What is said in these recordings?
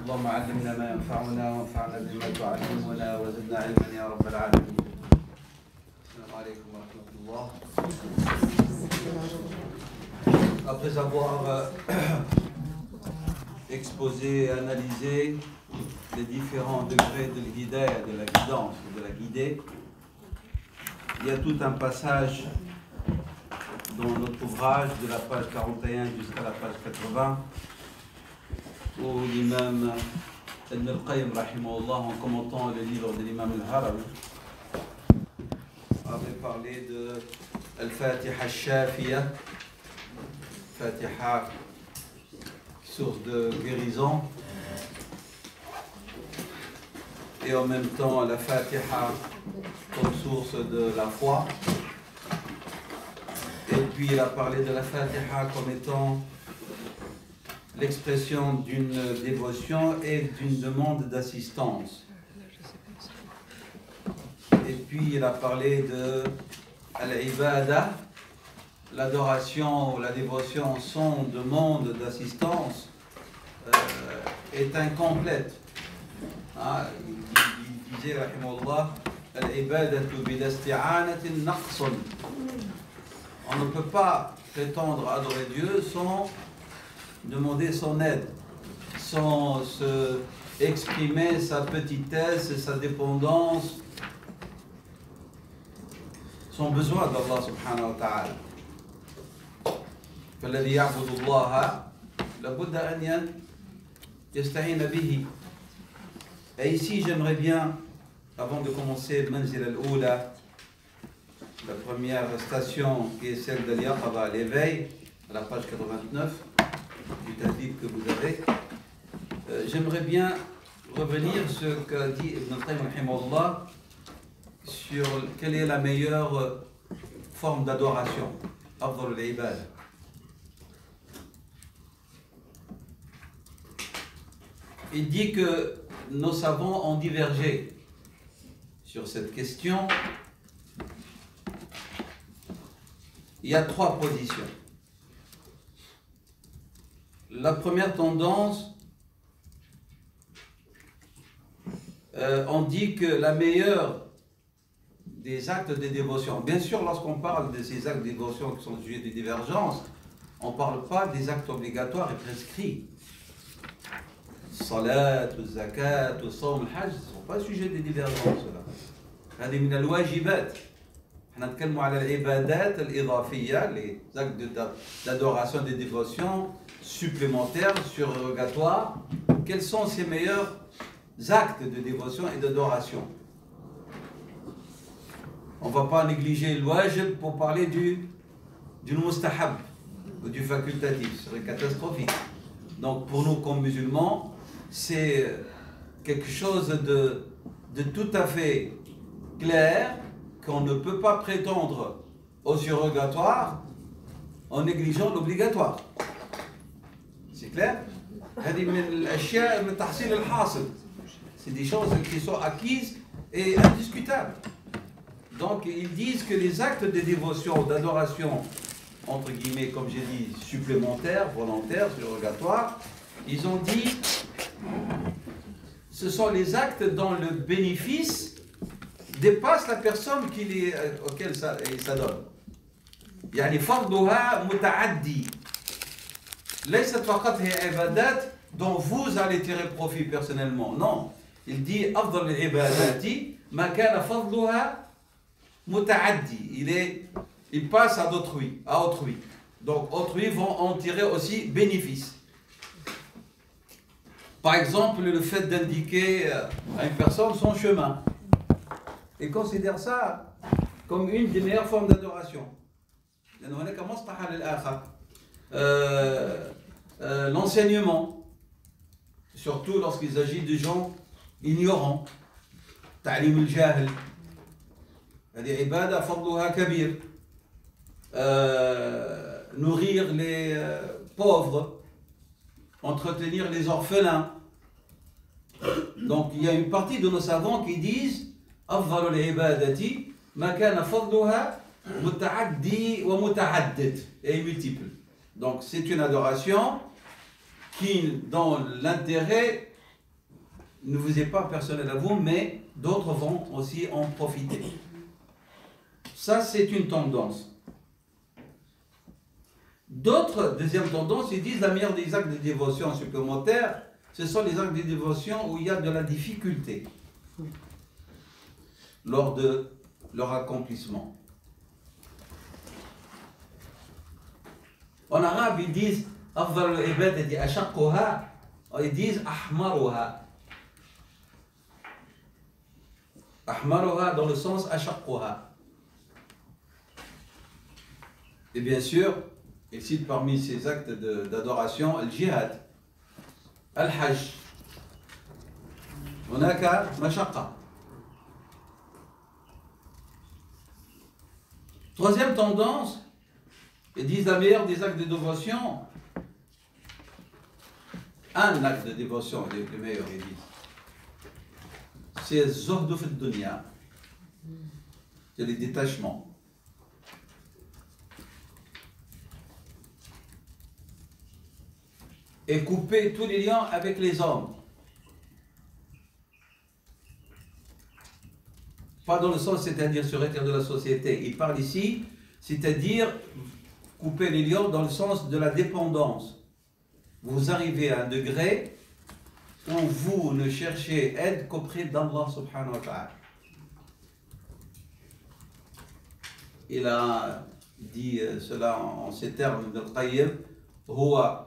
اللهم علمنا ما ينفعنا وانفعنا بما تعلمنا وزدنا علما يا رب العالمين. السلام عليكم ورحمة الله. Après avoir exposé et analysé les différents degrés de l'hidayah, de la guidance ou de la guidée, il y a tout un passage dans notre ouvrage de la page 41 jusqu'à la page 80 où l'imam Ibn al-Qayyim rahimahullah, en commentant le livre de l'imam al-Harawi, avait parlé de Al-Fatiha al-Shafiya, Fatiha, source de guérison, et en même temps la Fatiha comme source de la foi. Et puis il a parlé de la Fatiha comme étant l'expression d'une dévotion et d'une demande d'assistance. Et puis il a parlé de al-ibada, l'adoration ou la dévotion sans demande d'assistance est incomplète. Il disait, rahimahullah, al-ibadatu bila-isti'anatin naqsun. On ne peut pas prétendre adorer Dieu sans demander son aide, sans exprimer sa petitesse et sa dépendance, son besoin d'Allah subhanahu wa ta'ala. فالذي يعبد الله لابد أن يستعين به. Et ici j'aimerais bien, avant de commencer Manzil al-Oula, la première station qui est celle de l'Yaqaba, l'éveil, à la page 89 du tadlib que vous avez, j'aimerais bien revenir sur ce qu'a dit Ibn al-Qayyim rahimahullah sur quelle est la meilleure forme d'adoration, afdal al-ibad. Il dit que nos savants ont divergé sur cette question. Il y a trois positions. La première tendance, on dit que la meilleure des actes de dévotion, bien sûr lorsqu'on parle de ces actes de dévotion qui sont sujets de divergence, on ne parle pas des actes obligatoires et prescrits. Salat, zakat, sawm, hajj, ce ne sont pas sujets de divergence. هذه من الواجبات. احنا نتكلموا على العبادات الإضافية, les actes d'adoration, de dévotion supplémentaires, surrogatoires. Quels sont ces meilleurs actes de dévotion et d'adoration? On ne va pas négliger le wajib pour parler du mustahab ou du facultatif, ce serait catastrophique. Donc pour nous comme musulmans, c'est quelque chose de tout à fait clair qu'on ne peut pas prétendre au surrogatoire en négligeant l'obligatoire. C'est clair? C'est des choses qui sont acquises et indiscutables. Donc ils disent que les actes de dévotion, d'adoration, entre guillemets, comme j'ai dit, supplémentaires, volontaires, surrogatoires, ils ont dit ce sont les actes dont le bénéfice dépasse la personne auquel ça donne. يعني فضلها متعدي. ليست فقط هي عبادات dont vous allez tirer profit personnellement. Non. Il dit أفضل العبادات ما كان فضلها متعدي. Il passe à autrui. Donc autrui vont en tirer aussi bénéfice. Par exemple, le fait d'indiquer à une personne son chemin. Il considère ça comme une des meilleures formes d'adoration. L'enseignement, surtout lorsqu'il s'agit de gens ignorants. تعليم الجاهل. هذه عبادة فضلها كبير. Nourrir les pauvres, entretenir les orphelins. Donc il y a une partie de nos savants qui disent أفضل العبادة ما كان فضلها متعدي ومتعدد et multiple. Donc c'est une adoration qui, dont l'intérêt ne vous est pas personnel à vous, mais d'autres vont aussi en profiter. Ça, c'est une tendance. D'autres, deuxième tendance, ils disent la meilleure des actes de dévotion supplémentaires, ce sont les actes de dévotion où il y a de la difficulté lors de leur accomplissement. En arabe, ils disent أفضل العبادة أشقها, ils disent أحمرها. أحمرها dans le sens أشقها. Et bien sûr, il cite parmi ces actes d'adoration le djihad, al-hajj. هناك مشقة. Troisième tendance, ils disent la meilleure des actes de dévotion. Un acte de dévotion, le meilleur, ils disent. C'est zuhd fi dunya. C'est le détachement. Et couper tous les liens avec les hommes. Pas dans le sens, c'est-à-dire se retirer de la société. Il parle ici, c'est-à-dire couper les liens dans le sens de la dépendance. Vous arrivez à un degré où vous ne cherchez aide qu'auprès d'Allah subhanahu wa ta'ala. Il a dit cela en ces termes Ibn al-Qayyim, هو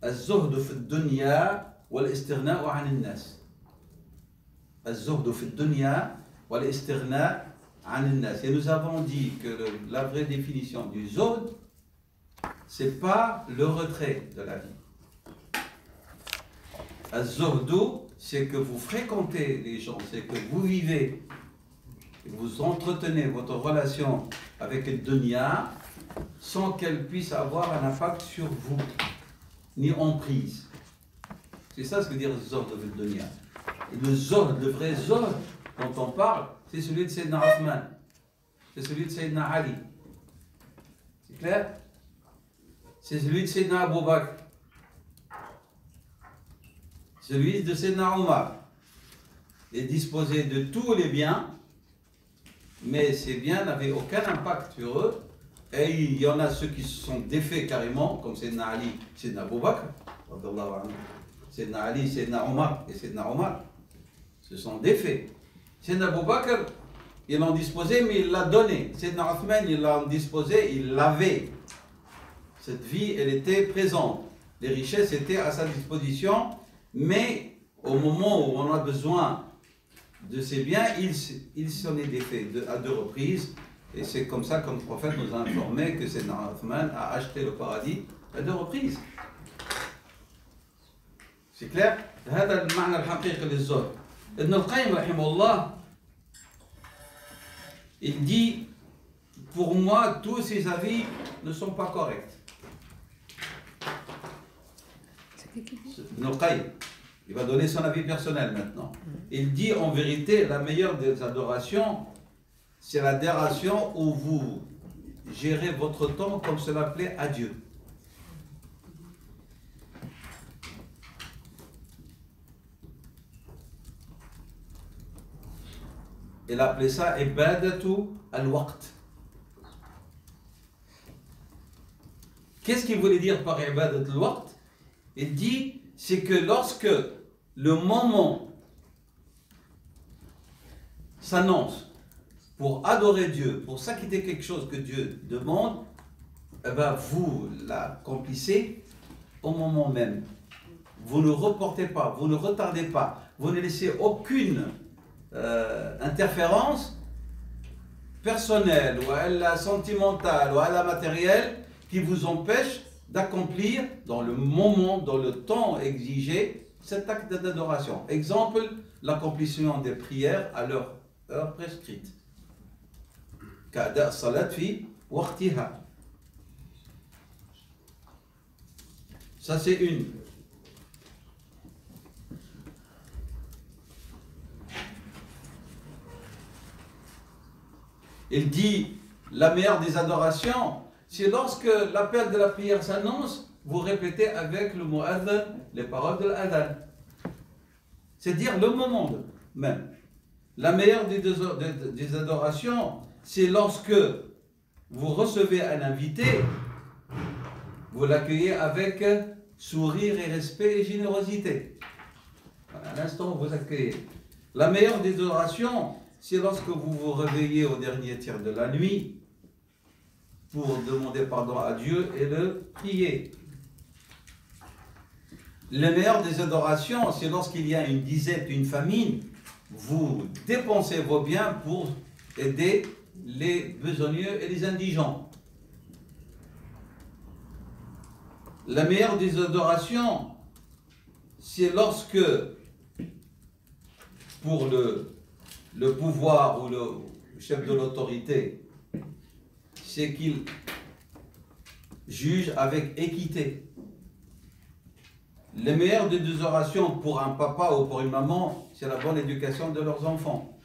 الزهد في الدنيا والاستغناء عن الناس. الزهد في الدنيا والاستغناء عن الناس. Et nous avons dit que la vraie définition du zuhd, c'est pas le retrait de la vie. Az-zuhdu, c'est que vous fréquentez les gens, c'est que vous vivez, vous entretenez votre relation avec le dunya sans qu'elle puisse avoir un impact sur vous, ni emprise. C'est ça ce que veut dire az-zuhd de dunya. Et le zuhd, le vrai zuhd dont on parle, c'est celui de Sayyidina Uthman, c'est celui de Sayyidina Ali. C'est clair? C'est celui de Sayyidina Abu Bakr, celui de Sayyidina Omar. Et disposer de tous les biens, mais ces biens n'avaient aucun impact sur eux. Et il y en a ceux qui se sont défaits carrément, comme Sayyidina Ali, Sayyidina Abu Bakr, Sayyidina Ali, Sayyidina Omar et Sayyidina Omar se sont défaits. Sayyidina Abu Bakr, il en disposait, mais il l'a donné. Sayyidina Uthman, il l'a disposé, il l'avait. Cette vie, elle était présente. Les richesses étaient à sa disposition, mais au moment où on a besoin de ces biens, il s'en est défait à deux reprises. Et c'est comme ça que le prophète nous a informé que Sayyidina Uthman a acheté le paradis à deux reprises. C'est clair? هذا المعنى الحقيقي للزهد. ابن القيم رحمه الله, il dit, pour moi, tous ces avis ne sont pas corrects. Ibn al-Qayyim, il va donner son avis personnel maintenant. Il dit en vérité, la meilleure des adorations, c'est l'adoration où vous gérez votre temps comme cela plaît à Dieu. Il appelait ça ibadatu al-waqt. Qu'est-ce qu'il voulait dire par ibadatu al-waqt? Il dit, c'est que lorsque le moment s'annonce pour adorer Dieu, pour s'acquitter quelque chose que Dieu demande, eh ben vous l'accomplissez au moment même. Vous ne reportez pas, vous ne retardez pas, vous ne laissez aucune interférence personnelle ou à la sentimentale ou à la matérielle qui vous empêche d'accomplir dans le moment, dans le temps exigé, cet acte d'adoration. Exemple, l'accomplissement des prières à leur heure prescrite. Kada salat fi waqtiha. Ça c'est une. Il dit, la meilleure des adorations, c'est lorsque l'appel de la prière s'annonce, vous répétez avec le mu'adhan les paroles de l'adhan. c'est-à-dire le moment même. La meilleure des adorations, c'est lorsque vous recevez un invité, vous l'accueillez avec sourire et respect et générosité. À l'instant où vous accueillez. La meilleure des adorations, c'est lorsque vous vous réveillez au dernier tiers de la nuit pour demander pardon à Dieu et le prier. La meilleure des adorations, c'est lorsqu'il y a une disette, une famine, vous dépensez vos biens pour aider les besogneux et les indigents. La meilleure des adorations, c'est lorsque, pour le pouvoir ou le chef de l'autorité, c'est qu'il juge avec équité. Les meilleures des adorations pour un papa ou pour une maman, c'est la bonne éducation de leurs enfants.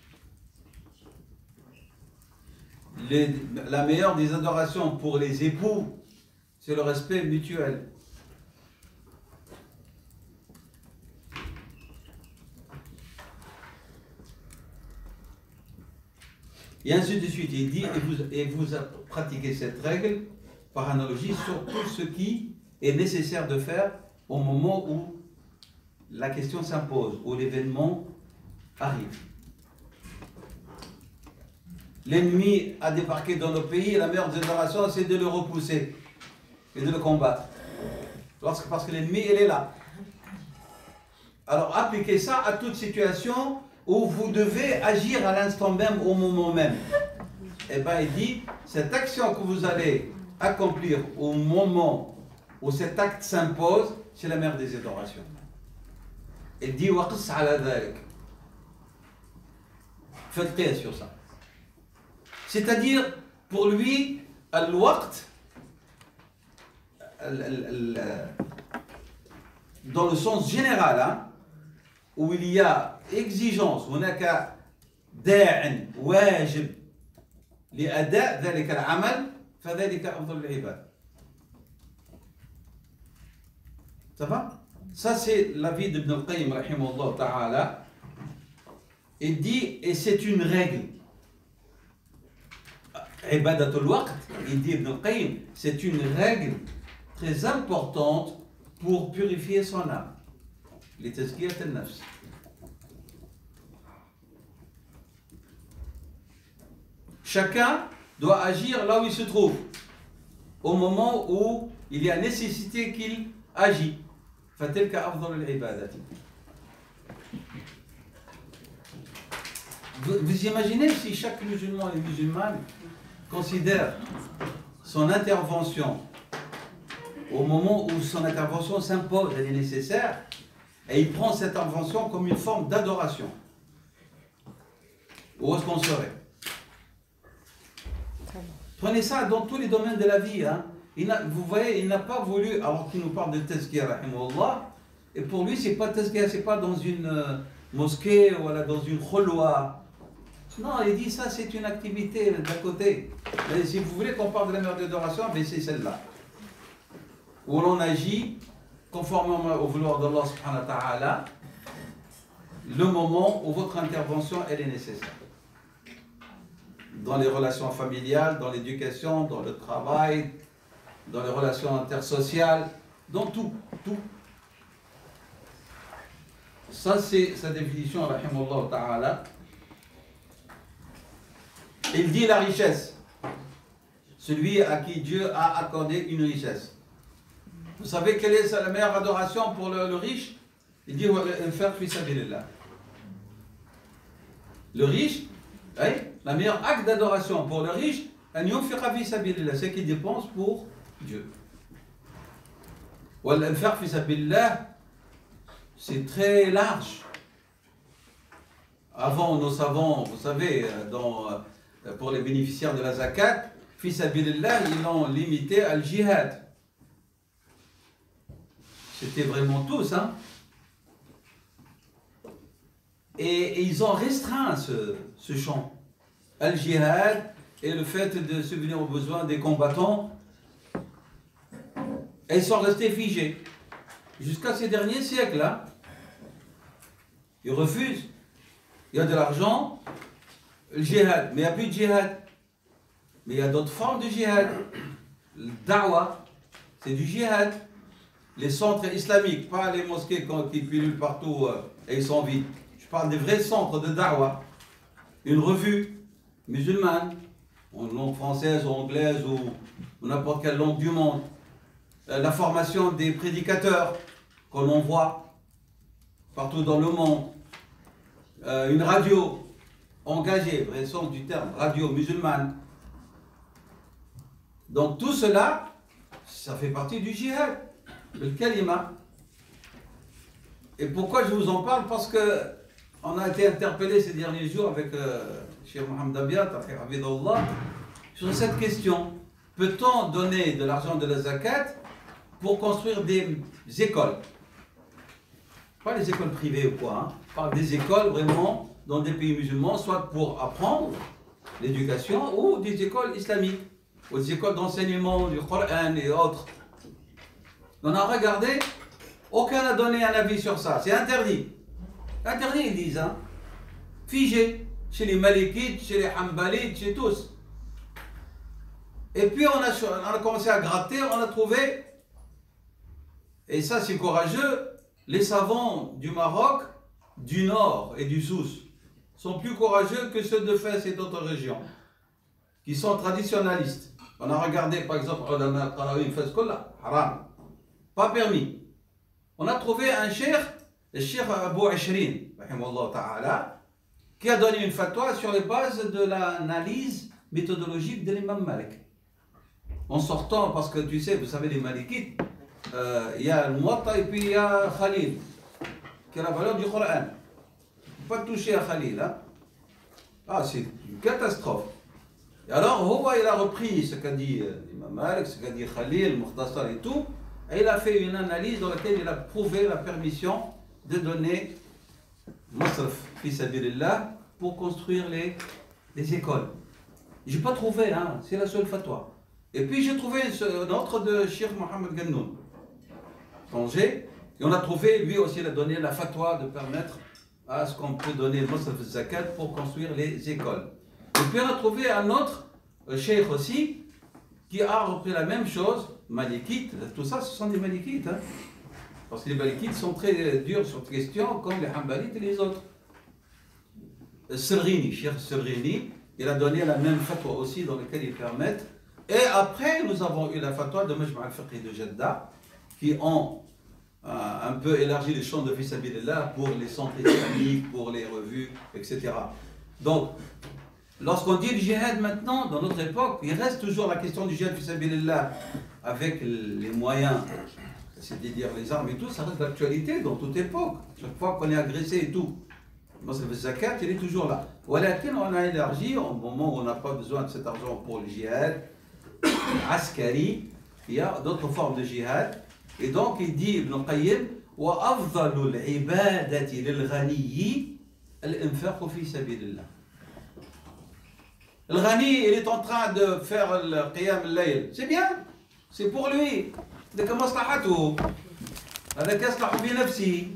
La meilleure des adorations pour les époux, c'est le respect mutuel. Et ainsi de suite. Il dit, et vous pratiquez cette règle par analogie sur tout ce qui est nécessaire de faire au moment où la question s'impose, où l'événement arrive. L'ennemi a débarqué dans nos pays et la meilleure des adorations, c'est de le repousser et de le combattre. Parce que l'ennemi, il est là. Alors appliquez ça à toute situation où vous devez agir à l'instant même, au moment même. Et bien il dit, cette action que vous allez accomplir au moment où cet acte s'impose, c'est la meilleure des adorations. Il dit, وَقِصْ عَلَى ذَلِكَ. Faites paix sur ça. C'est-à-dire, pour lui, al-waqt, dans le sens général, hein, où il y a exigence, هناك داع واجب لأداء ذلك العمل فذلك أفضل العباد. Ça va? Ça c'est l'avis d'Ibn al-Qayyim rahimahullah ta'ala. Il dit, et c'est une règle. Ibadatul waqt, il dit Ibn al-Qayyim, c'est une règle très importante pour purifier son âme. Les tazkiyat al-nafs. Chacun doit agir là où il se trouve, au moment où il y a nécessité qu'il agit. فَتِلْكَ أَفْضَلُ الْعِبَادَةِ. Vous imaginez si chaque musulman et musulmane considère son intervention au moment où son intervention s'impose, elle est nécessaire, et il prend cette intervention comme une forme d'adoration. Où est-ce qu'on serait? Prenez ça dans tous les domaines de la vie. Hein. Vous voyez, il n'a pas voulu, alors qu'il nous parle de tazkiya, rahimahullah, et pour lui, c'est pas tazkiya, c'est pas dans une mosquée ou dans une khulwa. Non, il dit ça, c'est une activité d'à côté. Mais si vous voulez qu'on parle de la meilleure d'adoration, ben c'est celle-là. Où l'on agit conformément au vouloir d'Allah subhanahu wa ta'ala, le moment où votre intervention, elle est nécessaire. Dans les relations familiales, dans l'éducation, dans le travail, dans les relations intersociales, dans tout. Ça, c'est sa définition, rahimahullah ta'ala. Il dit la richesse. Celui à qui Dieu a accordé une richesse. Vous savez quelle est la meilleure adoration pour le riche? Il dit le riche, la meilleure acte d'adoration pour le riche, c'est qu'il dépense pour Dieu. C'est très large. Avant, nos savants, vous savez, pour les bénéficiaires de la zakat, fi sabilillah, ils l'ont limité à al-jihad. C'était vraiment tous, hein. Et ils ont restreint ce champ. Al-jihad et le fait de subvenir aux besoins des combattants. Et ils sont restés figés. Jusqu'à ces derniers siècles-là. Ils refusent. Il y a de l'argent, le djihad, mais il n'y a plus de djihad. Mais il y a d'autres formes de djihad. Le da'wah, c'est du djihad. Les centres islamiques, pas les mosquées qui pullulent partout et ils sont vides. Je parle des vrais centres de da'wah. Une revue musulmane, en langue française ou anglaise ou n'importe quelle langue du monde. La formation des prédicateurs qu'on envoie partout dans le monde. Une radio engagée, vrai sens du terme, radio musulmane. Donc tout cela, ça fait partie du djihad, le kalima. Et pourquoi je vous en parle? Parce que on a été interpellé ces derniers jours avec Cheikh Mohamed Abiat, sur cette question. Peut-on donner de l'argent de la zakat pour construire des écoles? Pas les écoles privées ou quoi, hein. Pas des écoles vraiment dans des pays musulmans, soit pour apprendre l'éducation ou des écoles islamiques, ou des écoles d'enseignement du Coran et autres. On a regardé, aucun n'a donné un avis sur ça, c'est interdit. Interdit, ils disent, hein. Figé, chez les Malikites, chez les Hanbalites, chez tous. Et puis on a commencé à gratter, on a trouvé, et ça c'est courageux, les savants du Maroc, du Nord et du Souss sont plus courageux que ceux de Fès et d'autres régions, qui sont traditionnalistes. On a regardé par exemple, haram, pas permis. On a trouvé un cheikh, le cheikh Abou Ashrin, qui a donné une fatwa sur les bases de l'analyse méthodologique de l'imam Malik. En sortant, parce que tu sais, vous savez, les Malikites, il y a le Muwatta et puis il y a Khalil, qui a la valeur du Coran. Pas toucher à Khalil, hein? Ah, c'est une catastrophe. Et alors, il a repris ce qu'a dit l'imam Malik, ce qu'a dit Khalil, Mukhtasar et tout, et il a fait une analyse dans laquelle il a prouvé la permission de donner Masraf fi sabilillah pour construire les écoles. J'ai pas trouvé, hein, c'est la seule fatwa. Et puis j'ai trouvé un autre de Cheikh Mohamed Gannoun, Tanger, et on a trouvé, lui aussi, il a donné la fatwa de permettre à ce qu'on peut donner le Masraf zakat pour construire les écoles. Et puis on a trouvé un autre cheikh aussi qui a repris la même chose, Malikites, tout ça ce sont des Malikites, hein, parce que les Malikites sont très durs sur cette question comme les Hanbalites et les autres. Serrini, Cheikh Serrini, il a donné la même fatwa aussi dans laquelle ils permettent. Et après nous avons eu la fatwa de Majma' al-Fiqh de Jeddah qui ont un peu élargi le champ de Fi Sabilillah pour les centres islamiques, pour les revues, etc. Donc, lorsqu'on dit le djihad maintenant, dans notre époque, il reste toujours la question du djihad Fi Sabilillah avec les moyens, c'est-à-dire les armes et tout, ça reste d'actualité dans toute époque. Chaque fois qu'on est agressé et tout. Le zakat, il est toujours là. Voilà, on a élargi au moment où on n'a pas besoin de cet argent pour le djihad, askari, il y a d'autres formes de djihad. Et donc il dit Ibn Qayyim وَأَفْضَلُ الْعِبَادَةِ لِلْغَنِيِّ الْإِنْفَاقُ فِي سَبِيلِ اللَّهِ. Le Ghani, il est en train de faire le Qiyam al-Layl. C'est bien, c'est pour lui. C'est comme maslahatu. Avec aslahu bi nafsi.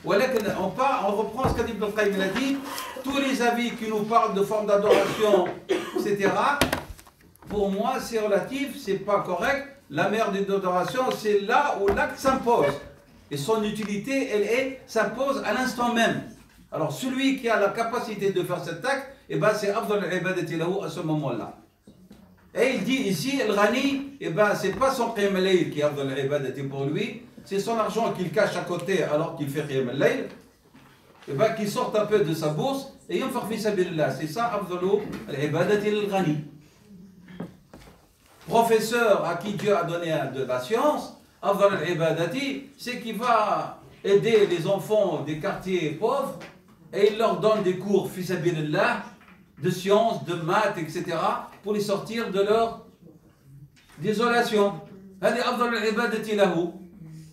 On reprend ce qu'a dit Ibn Qayyim, il a dit tous les avis qui nous parlent de formes d'adoration, etc. Pour moi, c'est relatif, c'est pas correct. La meilleure des adorations, c'est là où l'acte s'impose. Et son utilité, elle s'impose à l'instant même. Alors, celui qui a la capacité de faire cet acte, eh ben, c'est Afdal al-Ibadati lahu à ce moment-là. Et il dit ici, el Ghani, eh ben, c'est pas son Qiyam al-Layl qui est Afdal al-Ibadati pour lui, c'est son argent qu'il cache à côté alors qu'il fait Qiyam al-Layl, eh ben, qu'il sorte un peu de sa bourse et yunfaq fi sabilillah. C'est ça Afdal al-Ibadati al-Ghani. Professeur à qui Dieu a donné de la science, Afdal al-Ibadati, c'est qu'il va aider les enfants des quartiers pauvres et il leur donne des cours fi sabilillah de sciences, de maths, etc. pour les sortir de leur désolation. هذه أفضل العبادة له.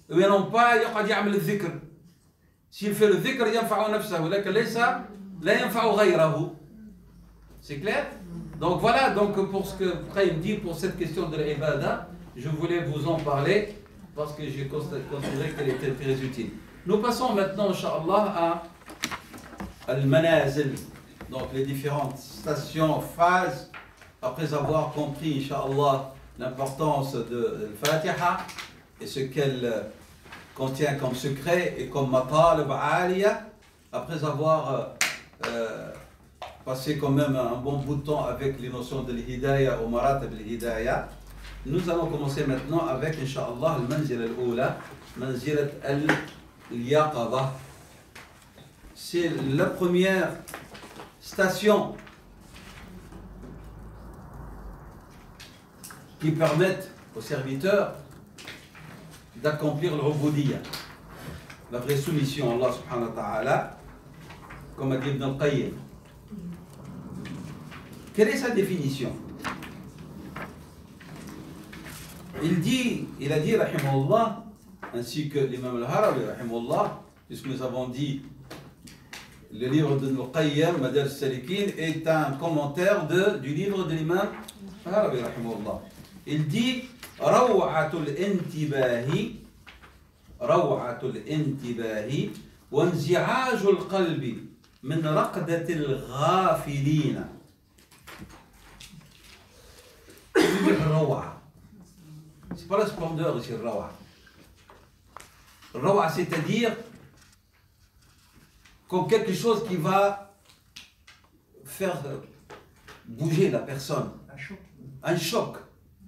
Et non pas يقعد يعمل الذكر. S'il fait le dhikr ينفع نفسه ولكن ليس لا ينفع غيره. C'est clair? Donc voilà, donc pour ce que Qayyim dit pour cette question de l'ibada, je voulais vous en parler parce que j'ai considéré qu'elle était très utile. Nous passons maintenant, Inch'Allah, à al-manazil, donc les différentes stations, phases, après avoir compris, Inch'Allah, l'importance de Fatiha et ce qu'elle contient comme secret et comme matalib aliya, après avoir passé quand même un bon bout de temps avec les notions de l'hidayah ou maratib l'hidayah, nous allons commencer maintenant avec, Inch'Allah, le manzil al-oula, manzilat al-yaqadha. C'est la première station qui permettent aux serviteurs d'accomplir le ubudiyya, la vraie soumission à Allah subhanahu wa ta'ala, comme a dit Ibn al-Qayyim. Quelle est sa définition? Il a dit, rahimahullah, ainsi que l'imam al-Harawi, rahimahullah, puisque nous avons dit, le livre de Ibn al-Qayyim, Madarij as-Salikin, est un commentaire du livre de l'imam al-Harawi, rahimahullah. Il dit, raw'atul intibahi, wa inzi'ajul qalbi, min raqdatil ghafilina. C'est pas la splendeur ici, le rawa. Rawa, c'est-à-dire comme quelque chose qui va faire bouger la personne. Un choc. Un choc,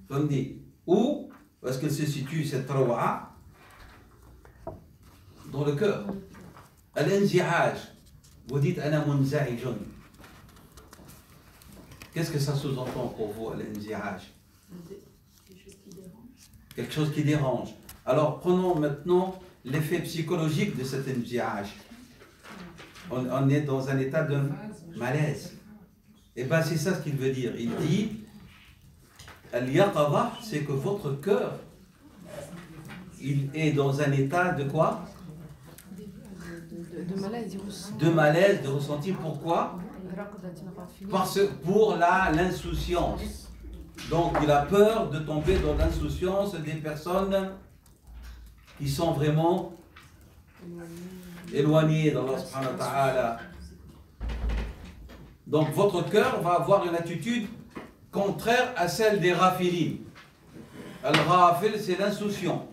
comme dit. Où est-ce qu'elle se situe, cette rawa? Dans le cœur. Al-inzi'aj. Vous dites, ana munza'ijun. Qu'est-ce que ça sous-entend pour vous, al-inzi'aj? Quelque chose qui dérange. Alors, prenons maintenant l'effet psychologique de cet inzi'aj. On est dans un état de malaise. Et bien, c'est ça ce qu'il veut dire. Il dit, al-yaqadha, c'est que votre cœur, il est dans un état de quoi? De malaise, de malaise, de ressenti. Pourquoi? Pour l'insouciance. Donc il a peur de tomber dans l'insouciance des personnes qui sont vraiment éloignées d'Allah subhanahu wa ta'ala. Donc votre cœur va avoir une attitude contraire à celle des rafilin. Al-rafil, c'est l'insouciant.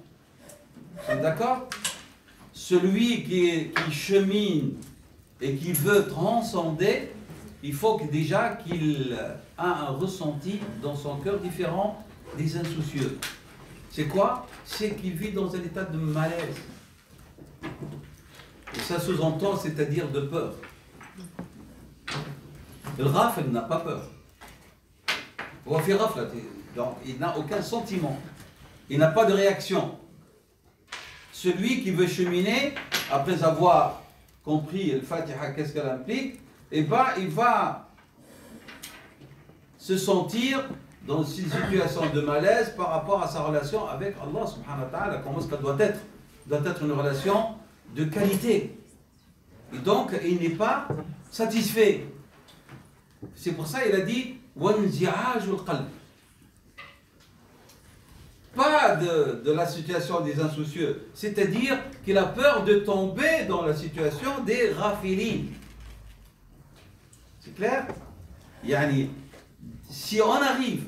Vous êtes d'accord? Celui qui chemine et qui veut transcender, il faut déjà qu'il a un ressenti dans son cœur différent des insoucieux. C'est quoi? C'est qu'il vit dans un état de malaise. Et ça sous-entend, c'est-à-dire de peur. Le rafel n'a pas peur. Donc il n'a aucun sentiment. Il n'a pas de réaction. Celui qui veut cheminer, après avoir compris le Fatiha, qu'est-ce qu'elle implique, et ben, il va se sentir dans une situation de malaise par rapport à sa relation avec Allah subhanahu wa ta'ala. Comment est-ce qu'elle doit être? Doit être une relation de qualité. Et donc, il n'est pas satisfait. C'est pour ça qu'il a dit وَانْزِعَاجُ الْقَلْبِ. Pas de la situation des insoucieux, c'est-à-dire qu'il a peur de tomber dans la situation des rafilin. C'est clair? Yani, si on arrive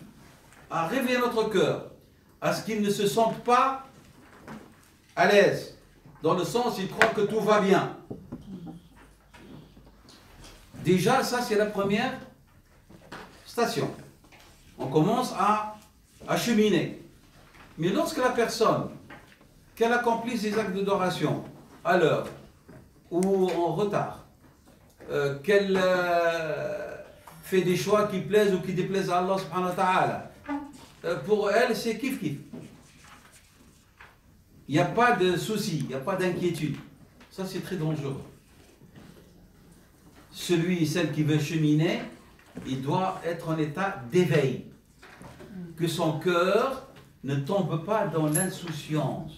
à réveiller notre cœur, à ce qu'il ne se sente pas à l'aise, dans le sens il croit que tout va bien. Déjà, ça c'est la première station. On commence à cheminer. Mais lorsque la personne, qu'elle accomplit ses actes d'adoration à l'heure ou en retard, qu'elle fait des choix qui plaisent ou qui déplaisent à Allah subhanahu wa ta'ala, pour elle c'est kiff-kiff. Il n'y a pas de souci, il n'y a pas d'inquiétude. Ça c'est très dangereux. Celui, celle qui veut cheminer, il doit être en état d'éveil. Que son cœur ne tombe pas dans l'insouciance.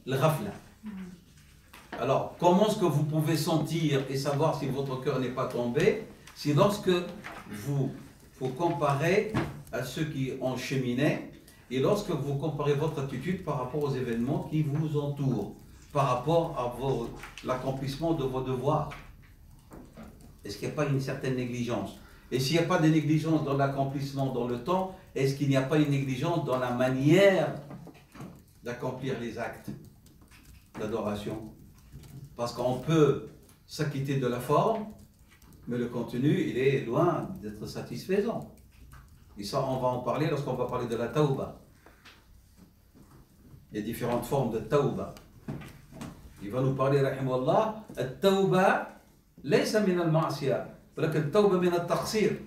Le ghafla. Alors, comment est-ce que vous pouvez sentir et savoir si votre cœur n'est pas tombé? C'est lorsque vous comparez à ceux qui ont cheminé et lorsque vous comparez votre attitude par rapport aux événements qui vous entourent. par rapport à l'accomplissement de vos devoirs? Est-ce qu'il n'y a pas une certaine négligence? Et s'il n'y a pas de négligence dans l'accomplissement dans le temps, est-ce qu'il n'y a pas une négligence dans la manière d'accomplir les actes d'adoration? Parce qu'on peut s'acquitter de la forme, mais le contenu, il est loin d'être satisfaisant. Et ça, on va en parler lorsqu'on va parler de la tawba. Il y a différentes formes de tawba. Il va nous parler, rahimahullah, la tawba, ليس من المعصية ولكن التوبة من التقصير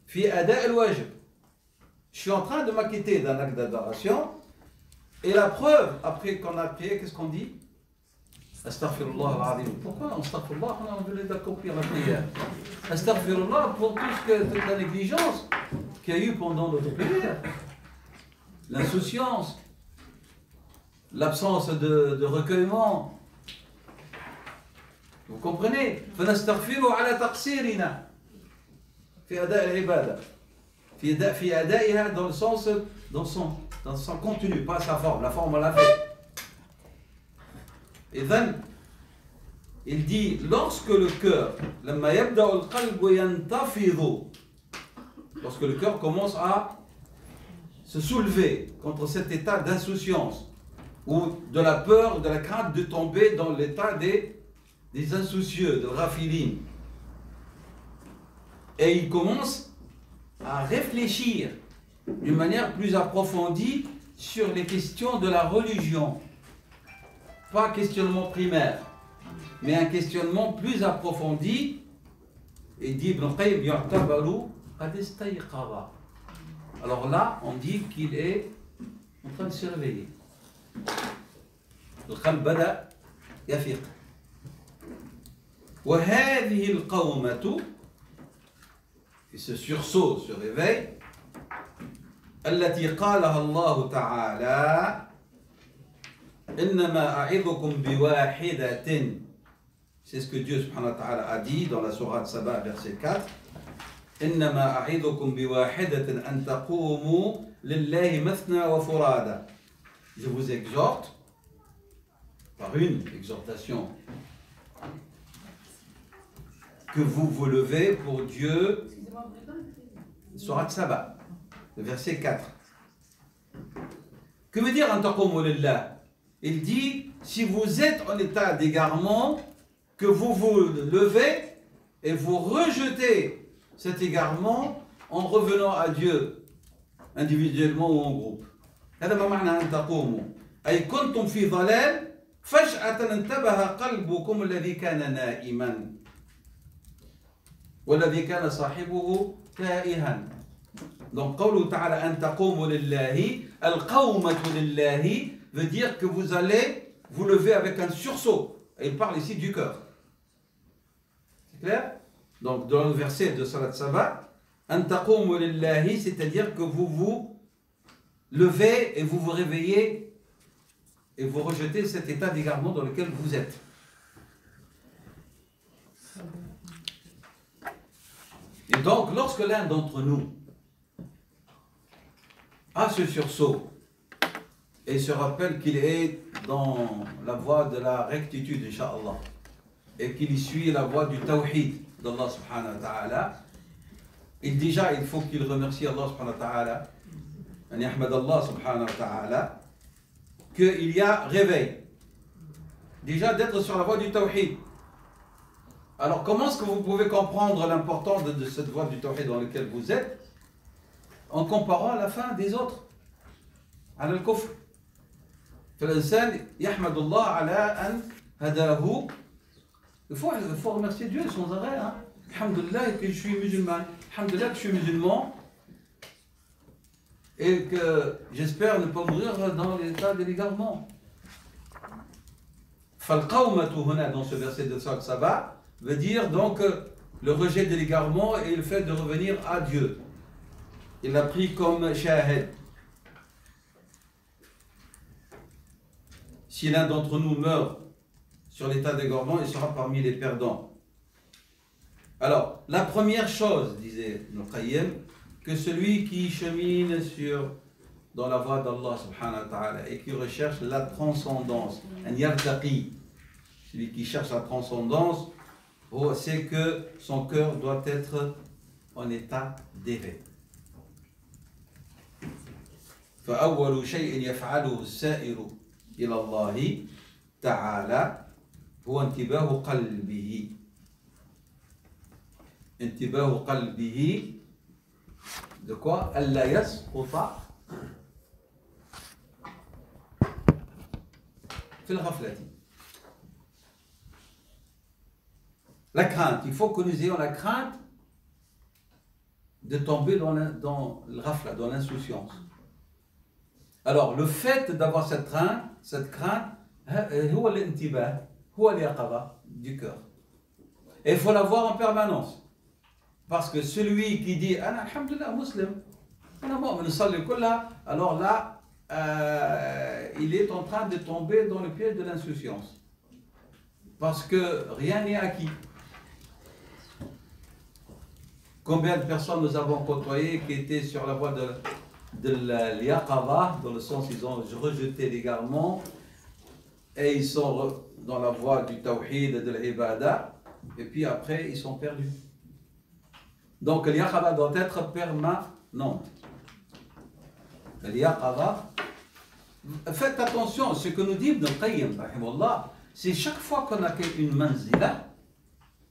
في أداء الواجب. Je suis en train de m'acquitter d'un acte d'adoration et la preuve, après qu'on a prié, qu'est-ce qu'on dit? Astaghfirullah al-azim. Pourquoi on astaghfirullah? On a envie d'accomplir la prière. Astaghfirullah pour toute la négligence qu'il y a eu pendant notre prière. L'insouciance, l'absence de recueillement. Vous comprenez? فنستغفره على تقصيرنا في أداء العبادة في أدائها dans le sens dans son contenu, pas sa forme. La forme on l'a fait. Et then, il dit lorsque le cœur لما يبدأ القلب ينتفض, lorsque le cœur commence à se soulever contre cet état d'insouciance ou de la peur, de la crainte de tomber dans l'état des insoucieux, de Rafilin. Et il commence à réfléchir d'une manière plus approfondie sur les questions de la religion. Pas un questionnement primaire, mais un questionnement plus approfondi. Et dit Ibn Qayyim, yu'tabaru qad istayqadha. Alors là, on dit qu'il est en train de se réveiller. القلب بدأ يفيق. وهذه القومة, et ce sursaut, ce réveil, التي قالها الله تعالى إنما أعظكم بواحدة. C'est ce que Dieu subhanahu wa ta'ala a dit dans la sourate Saba, verset 4. إنما أعظكم بواحدة أن تقوموا لله مثنى وفرادا. Je vous exhorte par une exhortation que vous vous levez pour Dieu. Sourate Saba, le verset 4. Que veut dire antaqomu lillah? Il dit, si vous êtes en état d'égarement, que vous vous levez et vous rejetez cet égarement en revenant à Dieu, individuellement ou en groupe. هذا ما معنى أن تقوموا أي كنتم في ضلال فجأة انتبه قلبكم الذي كان نائما والذي كان صاحبه تائها. Donc قوله تعالى أن تقوموا لله, القومة لله veut dire que vous allez vous lever avec un sursaut. Et il parle ici du cœur. C'est clair? Donc dans le verset de Salat Saba, أن تقوموا لله, c'est-à-dire que vous vous levez et vous vous réveillez et vous rejetez cet état d'égarement dans lequel vous êtes. Et donc, lorsque l'un d'entre nous a ce sursaut et se rappelle qu'il est dans la voie de la rectitude, Inch'Allah, et qu'il y suit la voie du tawhid d'Allah subhanahu wa ta'ala, il faut qu'il remercie Allah subhanahu wa ta'ala, أن يحمد الله سبحانه وتعالى, qu'il y a réveil. Déjà d'être sur la voie du tawhid. Alors comment est-ce que vous pouvez comprendre l'importance de cette voie du tawhid dans laquelle vous êtes? En comparant à la fin des autres. على الكفر. فالإنسان يحمد الله على أن هداه. Il faut remercier Dieu sans arrêt. Alhamdulillah que je suis musulman. Alhamdulillah que je suis musulman. Et que j'espère ne pas mourir dans l'état de l'égarement. Falqawmatu huna, dans ce verset de Salat Saba, veut dire donc le rejet de l'égarement et le fait de revenir à Dieu. Il l'a pris comme shahid. Si l'un d'entre nous meurt sur l'état d'égarement, il sera parmi les perdants. Alors, la première chose, disait Ibn Qayyim, que celui qui chemine sur dans la voie d'Allah subhanahu wa ta'ala et qui recherche la transcendance, un yartaqi, celui qui cherche la transcendance, c'est que son cœur doit être en état d'éveil. فأول شيء يفعله السائر إلى الله تعالى هو انتباه قلبه. انتباه قلبه de quoi ألا يسقط في الغفلة. La crainte, il faut que nous ayons la crainte de tomber dans le ghafla, dans l'insouciance. Alors, le fait d'avoir cette crainte, هو الانتباه, هو اليقظة du cœur. Et il faut l'avoir en permanence. Parce que celui qui dit أنا الحمد لله مسلم, أنا مؤمن نصلي كلها, alors là, il est en train de tomber dans le piège de l'insouciance. Parce que rien n'est acquis. Combien de personnes nous avons côtoyées qui étaient sur la voie de l'yaqadha, dans le sens ils ont rejeté l'égarement et ils sont dans la voie du tawhid et de l'ibada et puis après ils sont perdus. Donc l'yaqadha doit être permanente. L'yaqadha, faites attention, ce que nous dit Ibn al-Qayyim, c'est chaque fois qu'on a une manzila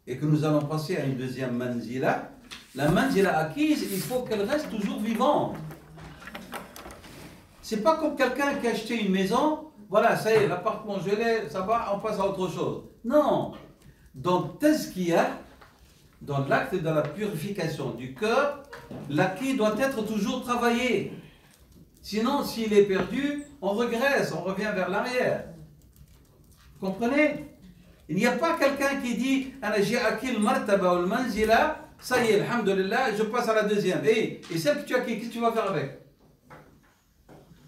et que nous allons passer à une deuxième manzila, la manzila acquise, il faut qu'elle reste toujours vivante. C'est pas comme quelqu'un qui a acheté une maison, voilà, ça y est, l'appartement gelé, ça va, on passe à autre chose. Non. Dans tazkiya, dans l'acte de la purification du cœur, l'acquis doit être toujours travaillé. Sinon, s'il est perdu, on regresse, on revient vers l'arrière. Vous comprenez? Il n'y a pas quelqu'un qui dit j'ai acquis le martaba ou le manzila, ça y est, alhamdulillah, je passe à la deuxième. Et celle que tu as acquis, qu'est-ce que tu vas faire avec?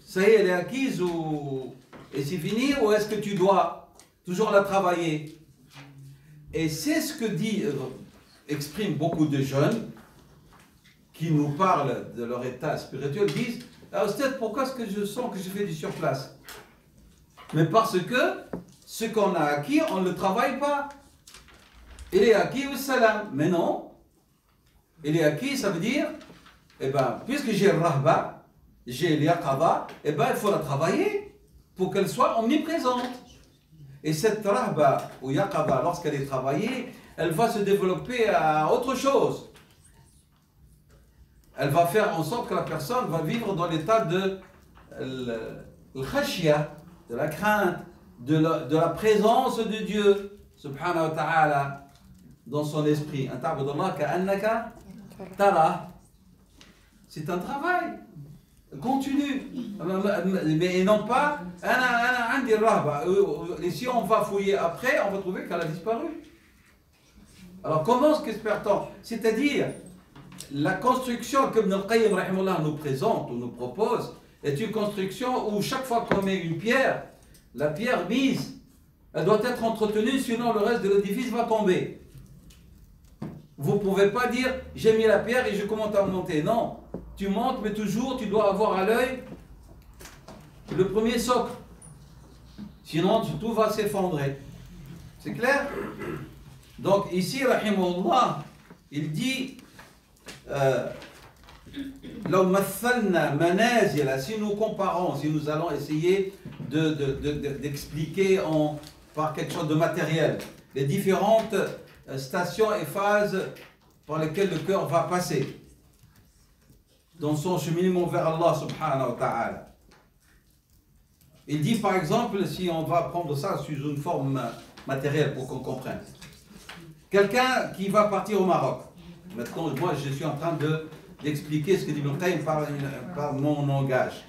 Ça y est, elle est acquise et c'est fini, ou est-ce que tu dois toujours la travailler? Et c'est ce que expriment beaucoup de jeunes qui nous parlent de leur état spirituel, disent ah, Ustad, pourquoi est-ce que je sens que je fais du surplace? Mais parce que ce qu'on a acquis, on ne le travaille pas. Il est acquis au salam. Mais non. Il est acquis, ça veut dire, eh ben, puisque j'ai le rahba, j'ai l'yaqadha, eh ben, il faut la travailler pour qu'elle soit omniprésente. Et cette rahba ou yaqadha, lorsqu'elle est travaillée, elle va se développer à autre chose. Elle va faire en sorte que la personne va vivre dans l'état de l'khashya, de la crainte, de la présence de Dieu, subhanahu wa ta'ala, dans son esprit. C'est un travail continu. Mais non pas, et si on va fouiller après, on va trouver qu'elle a disparu. Alors comment est-ce qu'espère-t-on? C'est-à-dire, la construction que Ibn al-Qayyim nous présente ou nous propose est une construction où chaque fois qu'on met une pierre, la pierre mise, elle doit être entretenue, sinon le reste de l'édifice va tomber. Vous ne pouvez pas dire j'ai mis la pierre et je commence à monter. Non, tu montes, mais toujours tu dois avoir à l'œil le premier socle. Sinon tout va s'effondrer. C'est clair? Donc ici, rahimahullah, il dit si nous comparons, si nous allons essayer d'expliquer par quelque chose de matériel les différentes stations et phases par lesquelles le cœur va passer dans son cheminement vers Allah subhanahu wa ta'ala. Il dit par exemple, si on va prendre ça sous une forme matérielle pour qu'on comprenne, quelqu'un qui va partir au Maroc. Maintenant, moi, je suis en train d'expliquer ce que dit Ibn Qayyim par mon langage.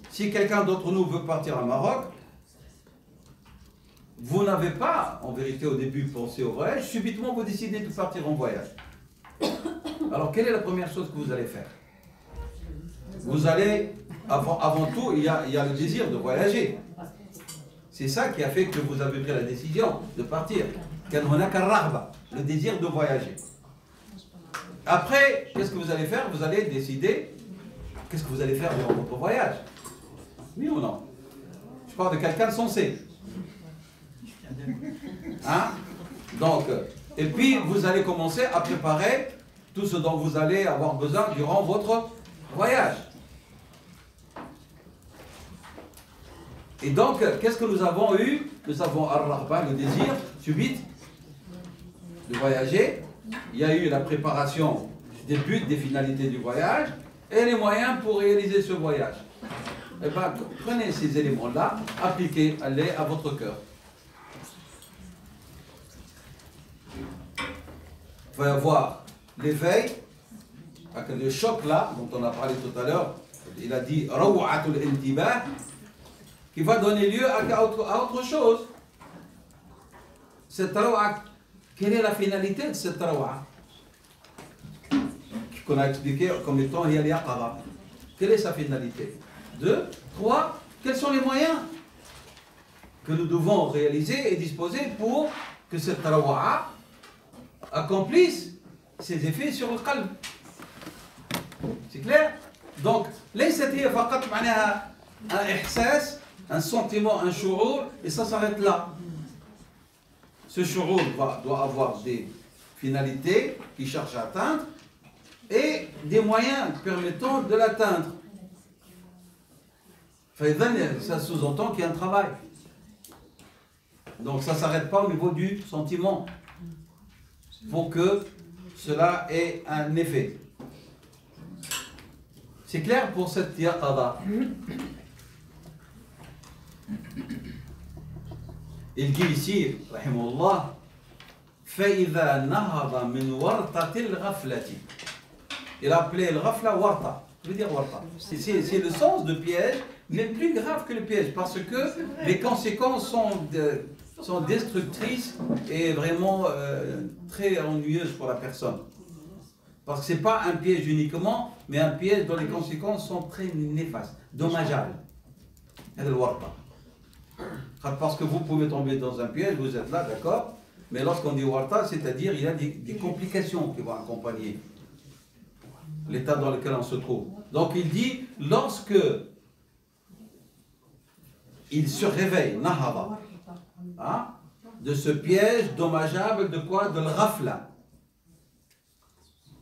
Si quelqu'un d'entre nous veut partir au Maroc, vous n'avez pas, en vérité, au début, pensé au voyage. Subitement, vous décidez de partir en voyage. Alors, quelle est la première chose que vous allez faire? Vous allez, avant tout, il y a le désir de voyager. C'est ça qui a fait que vous avez pris la décision de partir. Le désir de voyager. Après, qu'est-ce que vous allez faire? Vous allez décider qu'est-ce que vous allez faire durant votre voyage? Oui ou non? Je parle de quelqu'un de sensé. Hein? Donc, et puis vous allez commencer à préparer tout ce dont vous allez avoir besoin durant votre voyage. Et donc, qu'est-ce que nous avons eu? Nous avons ar-raghba, le désir subit de voyager. Il y a eu la préparation des buts, des finalités du voyage et les moyens pour réaliser ce voyage. Eh bien, prenez ces éléments-là, appliquez-les à votre cœur. Il va y avoir l'éveil, avec le choc là, dont on a parlé tout à l'heure. Il a dit raw'atul intibah, qui va donner lieu à autre chose. Cette raw'a, quelle est la finalité de cette raw'a? Qu'on a expliqué comme étant yaqara. Quelle est sa finalité? 2, 3, quels sont les moyens que nous devons réaliser et disposer pour que cette raw'a accomplisse ses effets sur le qalb? C'est clair? Donc, ليست هي فقط معناها un إحساس, un sentiment, un shu'ur, et ça s'arrête là. Ce shu'ur doit avoir des finalités qu'il cherche à atteindre et des moyens permettant de l'atteindre. Ça sous-entend qu'il y a un travail. Donc ça ne s'arrête pas au niveau du sentiment pour que cela ait un effet. C'est clair pour cette yaqada? Il dit ici, rahimahullah, فَإِذَا نَهَضَ مِنْ وَرْطَةِ الْغَفْلَةِ. Il a appelé le ghafla warta. Je veux dire warta. C'est le sens de piège, mais plus grave que le piège, parce que les conséquences sont destructrices et vraiment très ennuyeuses pour la personne. Parce que ce n'est pas un piège uniquement, mais un piège dont les conséquences sont très néfastes, dommageables. C'est le warta. Parce que vous pouvez tomber dans un piège, vous êtes là, d'accord, mais lorsqu'on dit warta, c'est-à-dire il y a des complications qui vont accompagner l'état dans lequel on se trouve. Donc il dit, lorsque il se réveille, nahaba, hein, de ce piège dommageable de quoi? De l'ghafla.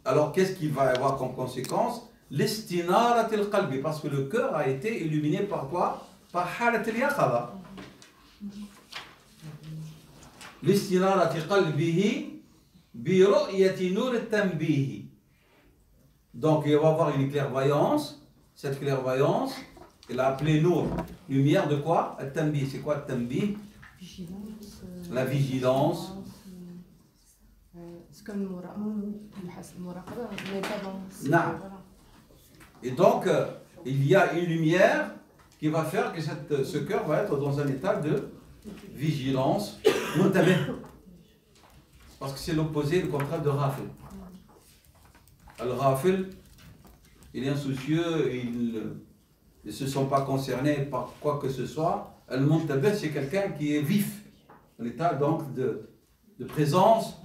Alors qu'est-ce qu'il va y avoir comme conséquence? L'istinarat al-qalbi, parce que le cœur a été illuminé par quoi? Par halat al-yaqada. L'istinarat qalbihi bi ru'yati nur al-tanbihi. Donc il va avoir une clairvoyance. Cette clairvoyance, il a appelé Nour. Lumière de quoi? Al-Tanbih. C'est quoi Al-Tanbih? La vigilance. C'est comme Muraqaba, mais pas dans... Non. Et donc, il y a une lumière qui va faire que ce cœur va être dans un état de vigilance. Parce que c'est l'opposé, le contraire de Rafil. Al-Ghafil, il est insoucieux, il ne se sent pas concerné par quoi que ce soit. Al-Muntabih, c'est quelqu'un qui est vif, un état donc de présence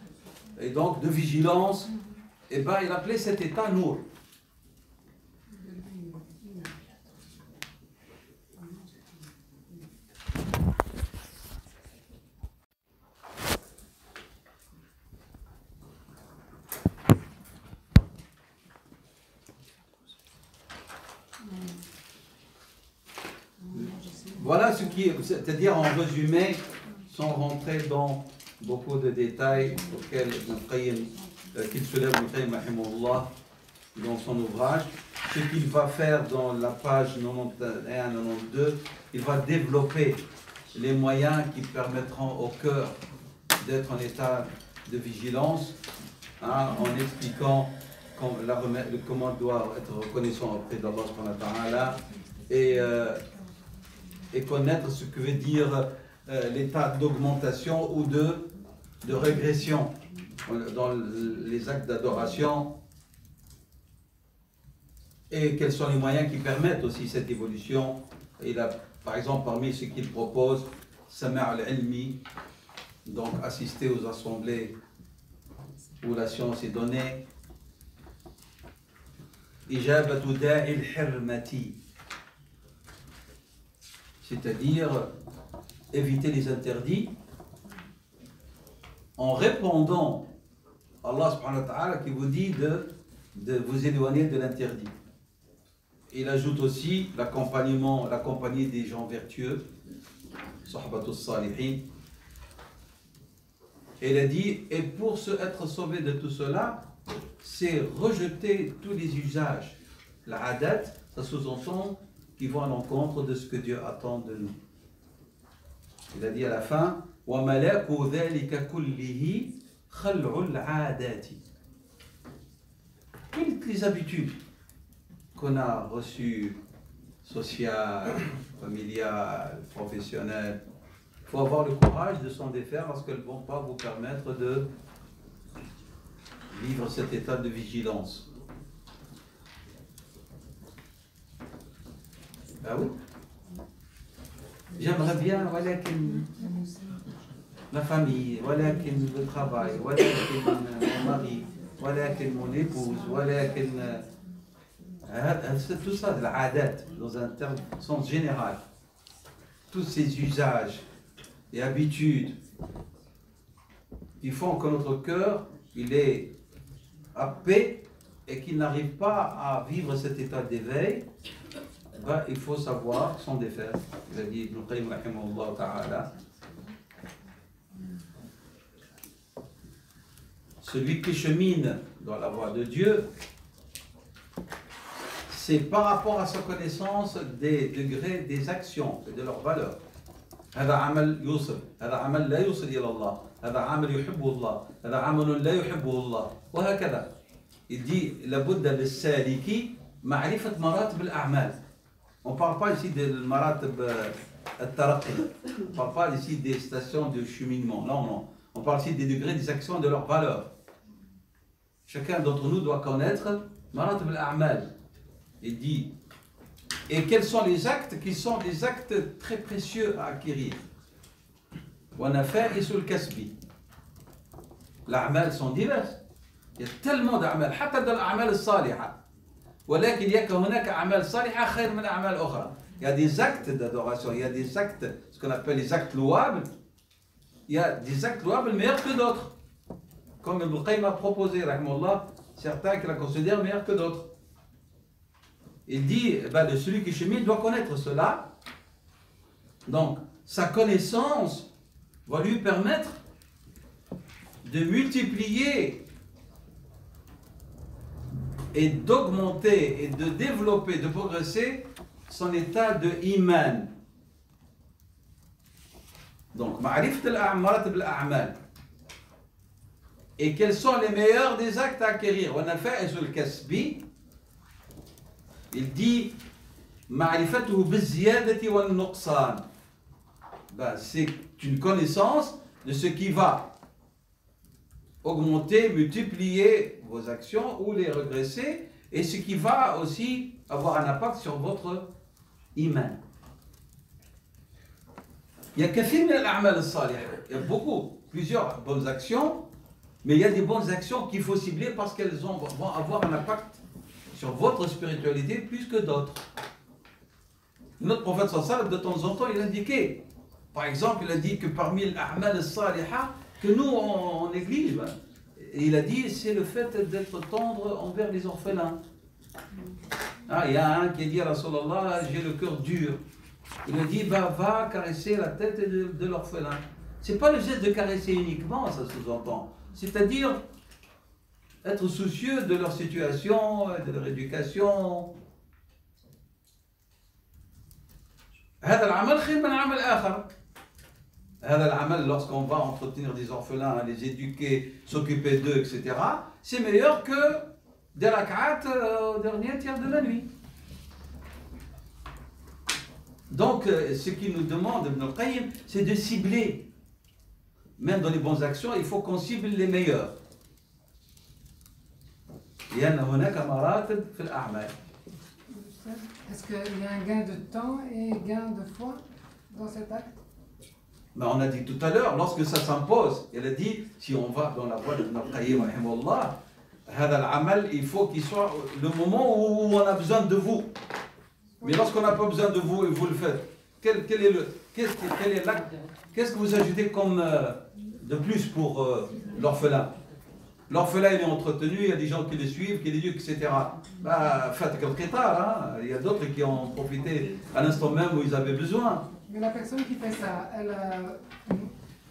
et donc de vigilance. Et bien, il appelait cet état Nour. Voilà ce qui est, c'est-à-dire en résumé, sans rentrer dans beaucoup de détails auxquels qu'il se lève dans son ouvrage, ce qu'il va faire dans la page 91-92, il va développer les moyens qui permettront au cœur d'être en état de vigilance, hein, en expliquant comment doit être reconnaissant auprès d'Allah et connaître ce que veut dire l'état d'augmentation ou de régression dans les actes d'adoration et quels sont les moyens qui permettent aussi cette évolution. Il a par exemple parmi ce qu'il propose Sama' al-ilmi, donc assister aux assemblées où la science est donnée, إجابة داعي الحرمة, c'est-à-dire éviter les interdits en répondant à Allah subhanahu wa ta'ala qui vous dit de vous éloigner de l'interdit. Il ajoute aussi la compagnie des gens vertueux, Sahbatus Salihin. Et il a dit, et pour être sauvé de tout cela, c'est rejeter tous les usages. La adat, ça sous-entend qui vont à l'encontre de ce que Dieu attend de nous. Il a dit à la fin, وَمَلَاكُ ذَلِكَ كُلِّهِ خَلْعُ الْعَادَاتِ. Toutes les habitudes qu'on a reçues, sociales, familiales, professionnelles, il faut avoir le courage de s'en défaire parce qu'elles ne vont pas vous permettre de vivre cet état de vigilance. Ah oui? J'aimerais bien, voilà, la famille, voilà, le travail, voilà, mon mari, voilà, mon épouse, voilà, tout ça, de l'adat, dans un sens général. Tous ces usages et habitudes qui font que notre cœur, il est à paix et qu'il n'arrive pas à vivre cet état d'éveil, ben, il faut savoir s'en défaire. Il a dit Ibn Qayyim rahimahullah ta'ala, celui qui chemine dans la voie de Dieu, c'est par rapport à sa connaissance des degrés des actions et de leurs valeurs. هذا عمل يوصل، هذا عمل لا يوصل إلى الله، هذا عمل يحبه الله، هذا عمل لا يحبه الله، وهكذا. Il dit لابد للسالك معرفة مراتب الأعمال. On ne parle pas ici de maratib al-taraqi, on ne parle pas ici des stations de cheminement, non, non. On parle ici des degrés des actions et de leurs valeurs. Chacun d'entre nous doit connaître maratib al-a'mal. Il dit, et quels sont les actes qui sont des actes très précieux à acquérir. وَنَفَائِسُ الْكَسْبِ. Les a'mal sont diverses. Il y a tellement d'a'mal, حتى dans l'a'mal الصالحة. ولكن يك هناك أعمال صالحة خير من أعمال أخرى. Il y a des actes d'adoration, il y a des actes, ce qu'on appelle les actes louables. Il y a des actes louables meilleurs que d'autres. Comme Ibn Qayyim a proposé, rahimahullah, certains qui la considèrent meilleurs que d'autres. Il dit, ben, celui qui chemine doit connaître cela. Donc, sa connaissance va lui permettre de multiplier et d'augmenter et de développer, de progresser son état de iman. Donc, ma'rifat al-maratib al-a'mal. Et quels sont les meilleurs des actes à acquérir? On a fait al kasbi. Il dit ma'rifatuhu biz-ziyadati wal-nuqsan. Ben, c'est une connaissance de ce qui va augmenter, multiplier vos actions ou les regresser, et ce qui va aussi avoir un impact sur votre iman. Il y a kathir min al-a'mal al-salih. Il y a plusieurs bonnes actions, mais il y a des bonnes actions qu'il faut cibler parce qu'elles vont avoir un impact sur votre spiritualité plus que d'autres. Notre prophète sallallahu alayhi wa sallam, de temps en temps, il indiquait, par exemple, il a dit que parmi l'a'mal al-salihah, que nous on néglige, et il a dit, c'est le fait d'être tendre envers les orphelins. Ah, il y a un qui a dit à Rasulallah, j'ai le cœur dur. Il a dit, bah, va caresser la tête de l'orphelin. C'est pas le geste de caresser uniquement, ça sous-entend. C'est-à-dire être soucieux de leur situation, de leur éducation. هذا العمل خير من عمل آخر. هذا العمل, lorsqu'on va entretenir des orphelins, les éduquer, s'occuper d'eux, etc., c'est meilleur que des rak'at au dernier tiers de la nuit. Donc, ce qu'il nous demande, Ibn Qayyim, c'est de cibler. Même dans les bonnes actions, il faut qu'on cible les meilleurs. لأن هناك مراتب في الأعمال. Est-ce qu'il y a un gain de temps et gain de foi dans cet acte? Mais on a dit tout à l'heure, lorsque ça s'impose, il a dit, si on va dans la voie de Ibn Qayyim, هذا العمل, il faut qu'il soit le moment où on a besoin de vous. Mais lorsqu'on n'a pas besoin de vous et vous le faites, qu'est-ce que vous ajoutez comme de plus pour l'orphelin? L'orphelin, il est entretenu, il y a des gens qui le suivent, qui l'éduquent, etc. Bah, faites quelque part, il y a d'autres qui ont profité à l'instant même où ils avaient besoin. Mais la personne qui fait ça, elle a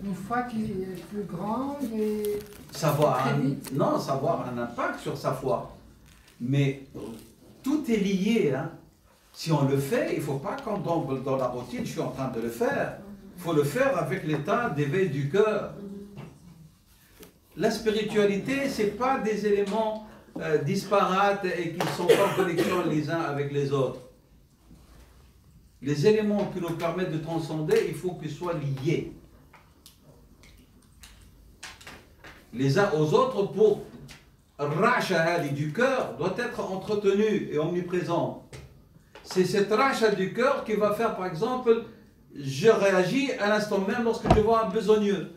une foi qui est plus grande et... Savoir un impact sur sa foi. Mais tout est lié. Hein. Si on le fait, il ne faut pas qu'on tombe dans la routine, je suis en train de le faire. Il faut le faire avec l'état d'éveil du cœur. La spiritualité, ce n'est pas des éléments disparates et qui sont en connexion les uns avec les autres. Les éléments qui nous permettent de transcender, il faut qu'ils soient liés les uns aux autres pour racha du cœur doit être entretenu et omniprésent. C'est cette racha du cœur qui va faire, par exemple, je réagis à l'instant même lorsque je vois un besogneux.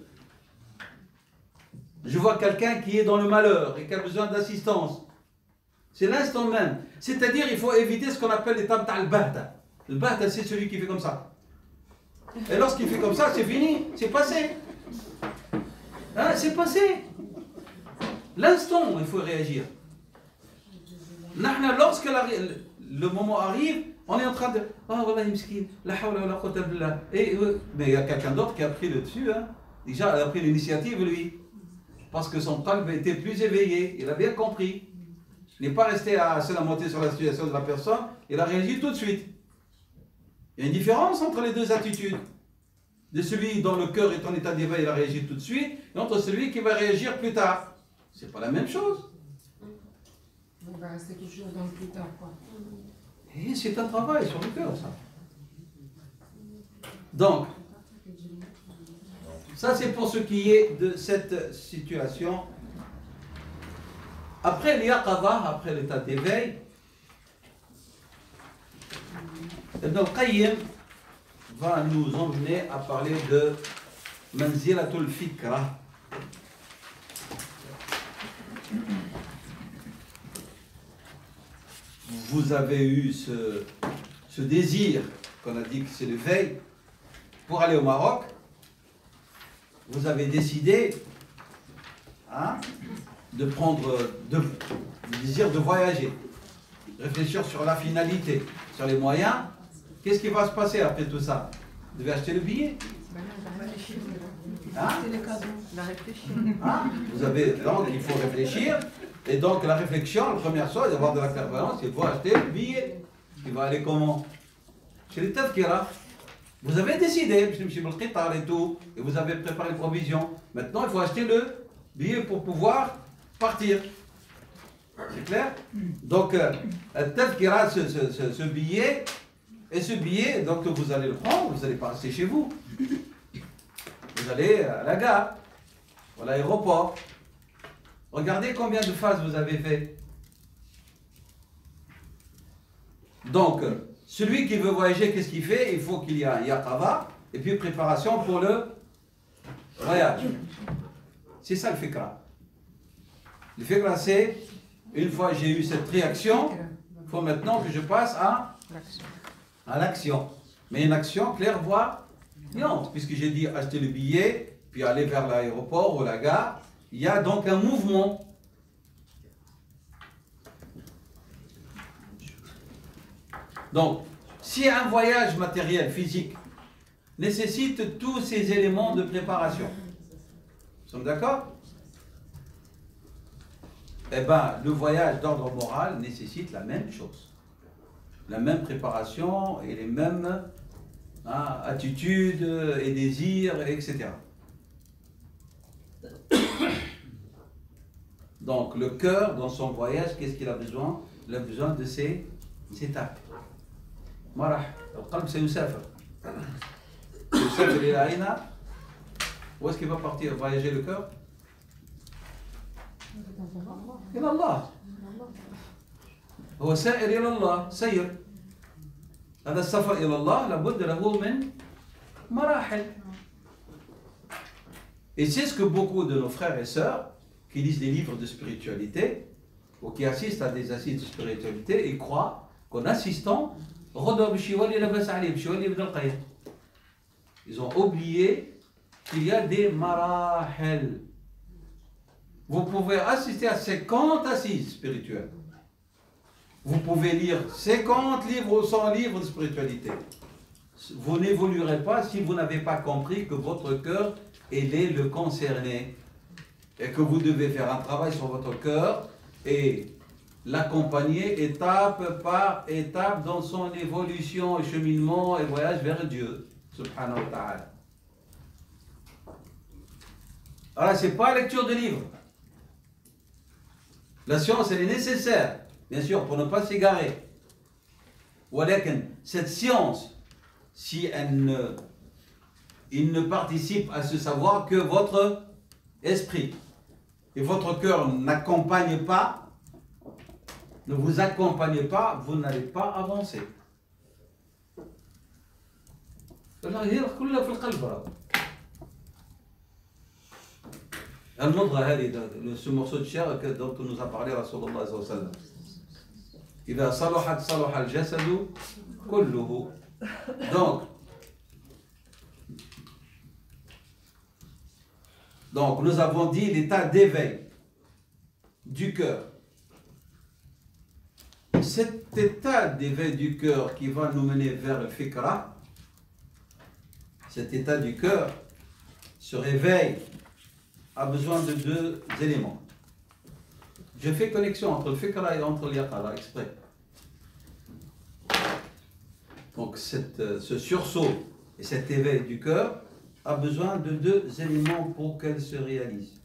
Je vois quelqu'un qui est dans le malheur et qui a besoin d'assistance. C'est l'instant même. C'est-à-dire, il faut éviter ce qu'on appelle l'étape al-bahta. Le bahta, c'est celui qui fait comme ça. Et lorsqu'il fait comme ça, c'est fini, c'est passé. Hein, c'est passé. L'instant, il faut réagir. Lorsque le moment arrive, on est en train de... Ah, voilà, miskin, la hawla wa la quwwata billah. Mais il y a quelqu'un d'autre qui a pris le dessus. Hein. Déjà, il a pris l'initiative, lui. Parce que son qalb était plus éveillé. Il a bien compris. Il n'est pas resté à se lamenter sur la situation de la personne. Il a réagi tout de suite. Il y a une différence entre les deux attitudes. De celui dont le cœur est en état d'éveil, il a réagi tout de suite, et entre celui qui va réagir plus tard. C'est pas la même chose. On va rester toujours dans le plus tard, quoi. Et c'est un travail sur le cœur, ça. Donc, ça c'est pour ce qui est de cette situation. Après l'yaqadha, après l'état d'éveil, Ibn al-Qayyim va nous emmener à parler de manzilatul fikra. Vous avez eu ce désir, qu'on a dit que c'est l'éveil, pour aller au Maroc. Vous avez décidé de prendre le désir de voyager, réfléchir sur la finalité, sur les moyens. Qu'est-ce qui va se passer après tout ça? Vous devez acheter le billet. Vous avez, donc il faut réfléchir. Et donc la réflexion, la première chose, d'avoir de la clairvoyance, il faut acheter le billet. Il va aller comment? Chez les tafkira. Vous avez décidé, et tout, et vous avez préparé une provision. Maintenant, il faut acheter le billet pour pouvoir partir. C'est clair? Donc, tafkira, ce billet, et ce billet, donc vous allez le prendre, vous n'allez pas rester chez vous. Vous allez à la gare, à l'aéroport. Regardez combien de phases vous avez fait. Donc, celui qui veut voyager, qu'est-ce qu'il fait? Il faut qu'il y ait un yaqadha et puis préparation pour le voyage. C'est ça le fikra. Le fikra, c'est, une fois j'ai eu cette réaction, il faut maintenant que je passe à l'action. Mais une action clairvoyante, puisque j'ai dit acheter le billet, puis aller vers l'aéroport ou la gare. Il y a donc un mouvement. Donc, si un voyage matériel, physique, nécessite tous ces éléments de préparation, nous sommes d'accord? Eh bien, le voyage d'ordre moral nécessite la même chose. La même préparation et les mêmes attitudes et désirs, etc. Donc, le cœur, dans son voyage, qu'est-ce qu'il a besoin? Il a besoin de ces étapes. Marah, le qalb, c'est Youssef. Youssef, il est là, Aïna. Où est-ce qu'il va partir voyager le cœur? إلى الله. هو سائر إلى الله، سير. هذا السفر إلى الله لابد له من مراحل. Et c'est ce que beaucoup de nos frères et sœurs, qui lisent des livres de spiritualité ou qui assistent à des assises de spiritualité et croient qu'en assistant, ils ont oublié qu'il y a des marahel. Vous pouvez assister à 50 assises spirituelles. Vous pouvez lire 50 livres ou 100 livres de spiritualité. Vous n'évoluerez pas si vous n'avez pas compris que votre cœur, il est le concerné. Et que vous devez faire un travail sur votre cœur et l'accompagner étape par étape dans son évolution et cheminement et voyage vers Dieu. Subhanahu wa ta'ala. Alors, ce n'est pas la lecture de livres. La science, elle est nécessaire, bien sûr, pour ne pas s'égarer. Cette science, si il ne participe à ce savoir que votre esprit et votre cœur n'accompagne pas, ne vous accompagne pas, vous n'allez pas avancer. Ce morceau de chair dont nous a parlé Rasulullah sallallahu alayhi wa sallam. إذا صلحت صلح الجسد كله. Donc nous avons dit l'état d'éveil du cœur. Cet état d'éveil du cœur qui va nous mener vers le fikra, cet état du cœur, ce réveil, a besoin de deux éléments. Je fais connexion entre le fikra et entre l'yaqara exprès. Donc ce sursaut et cet éveil du cœur a besoin de deux éléments pour qu'elle se réalise.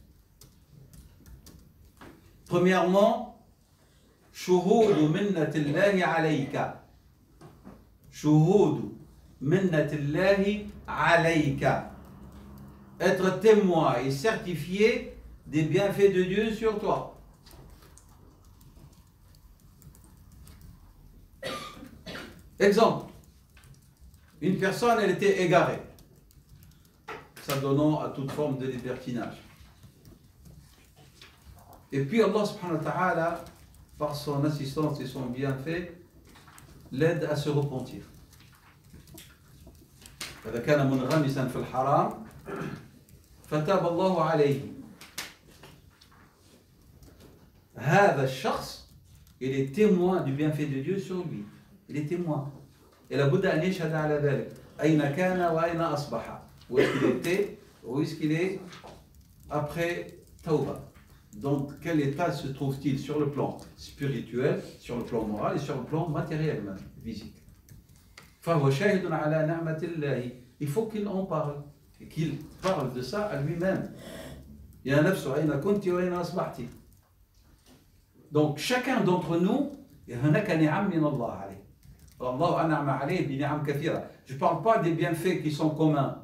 Premièrement, shuhudu minnatillahi alayka. Shuhudu minnatillahi alayka. Être témoin et certifié des bienfaits de Dieu sur toi. Exemple, une personne, elle était égarée, s'adonnant à toute forme de libertinage. Et puis Allah subhanahu wa ta'ala, par son assistance et son bienfait, l'aide à se repentir. إذا كان منغمسا في الحرام فتاب الله عليه. هذا الشخص, il est témoin du bienfait de Dieu sur lui. Il est témoin. Et la Bouddha a يشهد على ذلك. أين كان وأين أصبح. Où est-ce qu'il était, où est-ce qu'il est après Tawbah. Donc quel état se trouve-t-il sur le plan spirituel, sur le plan moral et sur le plan matériel même, physique. فهو شاهد على نعمة الله. Il faut qu'il en parle. Et qu'il parle de ça à lui-même. يا نفس أين كنت وأين أصبحت. Donc chacun d'entre nous, هناك نعم من الله عليه. الله أنعم عليه بنعم كثيرة. Je ne parle pas des bienfaits qui sont communs.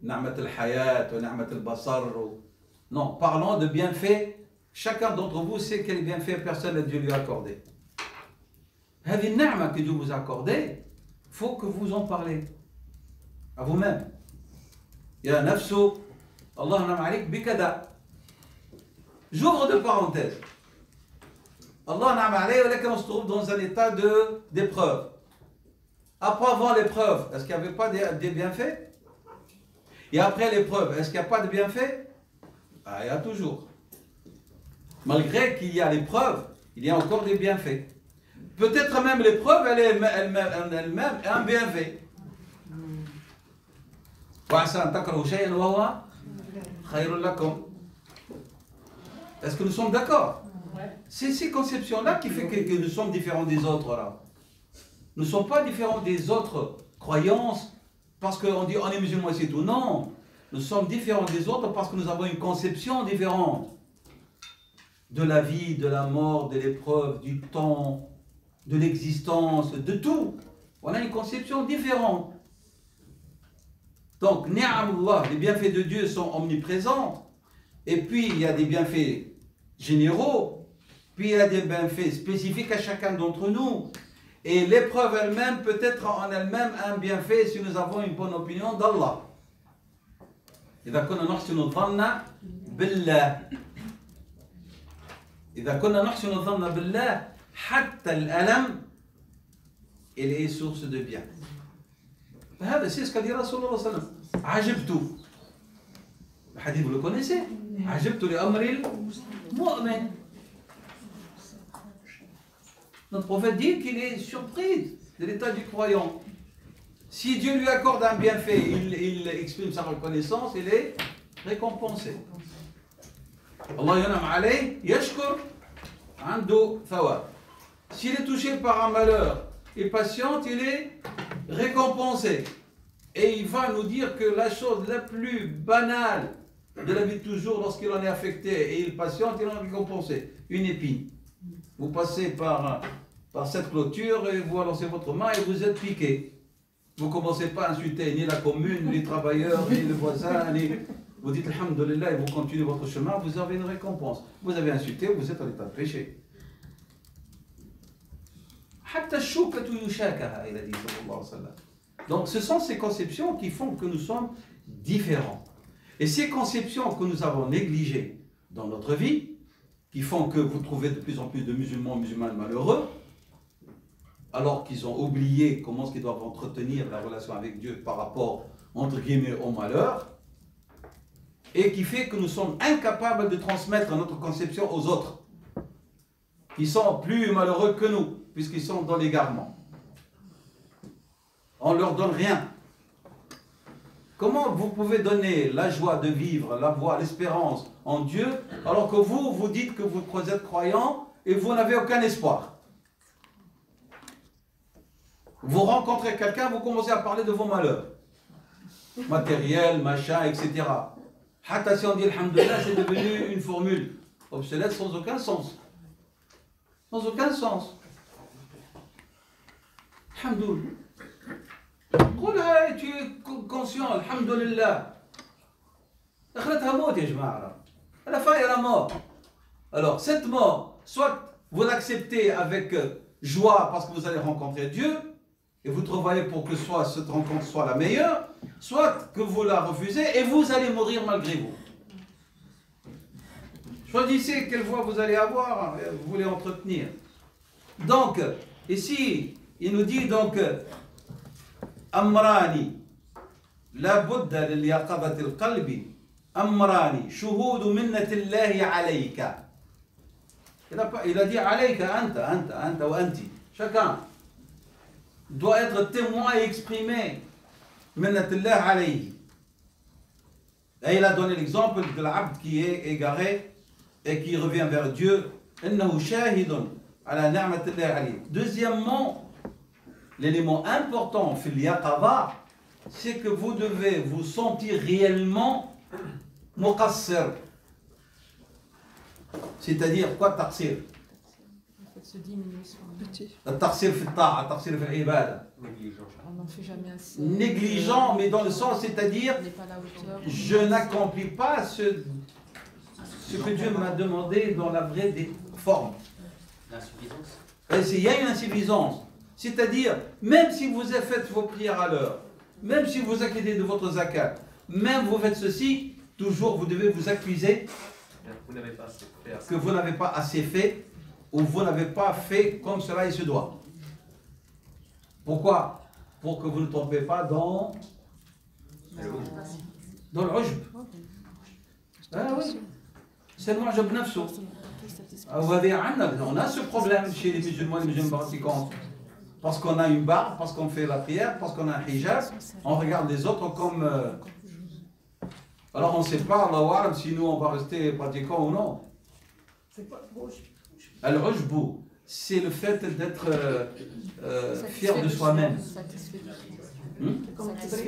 نعمة الحياة ونعمة البصر. Non, parlons de bienfaits. Chacun d'entre vous sait quel bienfait personne n'a Dieu lui accordé. هذه النعمة que Dieu vous a accordée, il faut que vous en parlez à vous-même. يا نفس الله أنعم عليك بكذا. J'ouvre de parenthèses. Allah n'a malé, on se trouve dans un état d'épreuve. Après avoir l'épreuve, est-ce qu'il n'y avait pas des bienfaits? Et après l'épreuve, est-ce qu'il n'y a pas de bienfaits? Ah, il y a toujours. Malgré qu'il y a l'épreuve, il y a encore des bienfaits. Peut-être même l'épreuve, elle-même est un bienfait. Est-ce que nous sommes d'accord? C'est ces conceptions-là qui font que nous sommes différents des autres. Là. Nous ne sommes pas différents des autres croyances parce qu'on dit on est musulman et c'est tout. Non, nous sommes différents des autres parce que nous avons une conception différente de la vie, de la mort, de l'épreuve, du temps, de l'existence, de tout. On a une conception différente. Donc, ni'amullah, les bienfaits de Dieu sont omniprésents. Et puis, il y a des bienfaits généraux. Puis, il y a des bienfaits spécifiques à chacun d'entre nous. Et l'épreuve elle-même peut être en elle-même un bienfait si nous avons une bonne opinion d'Allah. إذا كنا نحسن الظن بالله إذا كنا نحسن الظن بالله حتى الألم il est source de bien. هذا c'est ce qu'a dit Rasulullah sallallahu alayhi wa sallam. عجبت. Le hadith vous le connaissez. عجبت لأمر المؤمن. Notre prophète dit qu'il est surpris de l'état du croyant. Si Dieu lui accorde un bienfait, il exprime sa reconnaissance, il est récompensé. Allah yanam alayh, yashkur, عنده ثواب. S'il est touché par un malheur et patiente, il est récompensé. Et il va nous dire que la chose la plus banale de la vie de toujours, lorsqu'il en est affecté et il patiente, il en est récompensé. Une épine. Vous passez par cette clôture et vous lancez votre main et vous êtes piqué. Vous ne commencez pas à insulter ni la commune, ni les travailleurs, ni le voisin, ni... Vous dites Alhamdulillah et vous continuez votre chemin, vous avez une récompense. Vous avez insulté, vous êtes en état de péché. Donc ce sont ces conceptions qui font que nous sommes différents. Et ces conceptions que nous avons négligées dans notre vie, qui font que vous trouvez de plus en plus de musulmanes malheureux, alors qu'ils ont oublié comment ils doivent entretenir la relation avec Dieu par rapport, entre guillemets, au malheur, et qui fait que nous sommes incapables de transmettre notre conception aux autres, qui sont plus malheureux que nous, puisqu'ils sont dans l'égarement. On ne leur donne rien. Comment vous pouvez donner la joie de vivre, la voie, l'espérance en Dieu, alors que vous dites que vous êtes croyant et vous n'avez aucun espoir? Vous rencontrez quelqu'un, vous commencez à parler de vos malheurs. Matériel, machin, etc. Hatta si on dit Alhamdulillah, c'est devenu une formule obsolète sans aucun sens. Sans aucun sens. Alhamdulillah. Tu es conscient, Alhamdulillah. À la fin, il y a la mort. Alors, cette mort, soit vous l'acceptez avec joie parce que vous allez rencontrer Dieu, et vous travaillez pour que cette rencontre soit la meilleure, soit que vous la refusez et vous allez mourir malgré vous. Choisissez quelle voie vous allez avoir, vous voulez entretenir. Donc, ici, il nous dit donc, Amrani, la Bouddha de l'yaqadat al-qalbi, Amrani, shuhudu minnatillahi alayka. Il a dit alayka, anta wa anti. Chacun doit être témoin et exprimer minnatillah alayhi. Et il a donné l'exemple de l'abd qui est égaré et qui revient vers Dieu. Innahu shahidun ala ni'matillah alayhi. Deuxièmement, l'élément important fil yaqadha, c'est que vous devez vous sentir réellement muqassir. C'est-à-dire quoi taqsir? Se diminuer soi-même. التقصير في الطاعة، التقصير في العبادة. On n'en fait jamais assez. Négligent, mais dans le sens, c'est-à-dire, je n'accomplis pas ce que Dieu m'a demandé dans la vraie des formes. Il y a une insuffisance. C'est-à-dire, même si vous faites vos prières à l'heure, même si vous acquittez de votre zakat, même vous faites ceci, toujours vous devez vous accuser que vous n'avez pas assez fait, ou vous n'avez pas fait comme cela il se doit. Pourquoi? Pour que vous ne tombez pas dans le ujb. Ah oui, c'est le ujb nafsu. On a ce problème chez les musulmans et les musulmans pratiquants. Parce qu'on a une barbe, parce qu'on fait la prière, parce qu'on a un hijab, on regarde les autres comme... Alors on ne sait pas, Allah, si nous on va rester pratiquants ou non. C'est quoi? Al-Ujbu, c'est le fait d'être fier de soi-même. Satisfait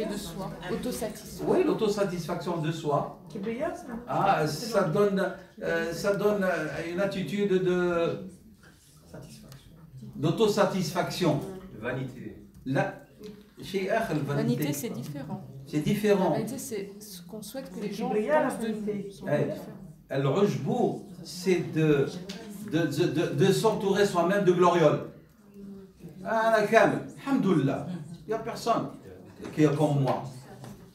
de soi, autosatisfait. Oui, l'autosatisfaction de soi. Ah, ça donne une attitude d'autosatisfaction. Vanité. Vanité, c'est différent. C'est différent. La vanité, c'est ce qu'on souhaite que les gens pensent de nous. Al-Ujbu, c'est de s'entourer soi-même de glorioles. Ah, la calme, alhamdoulilah, il n'y a personne qui est comme moi.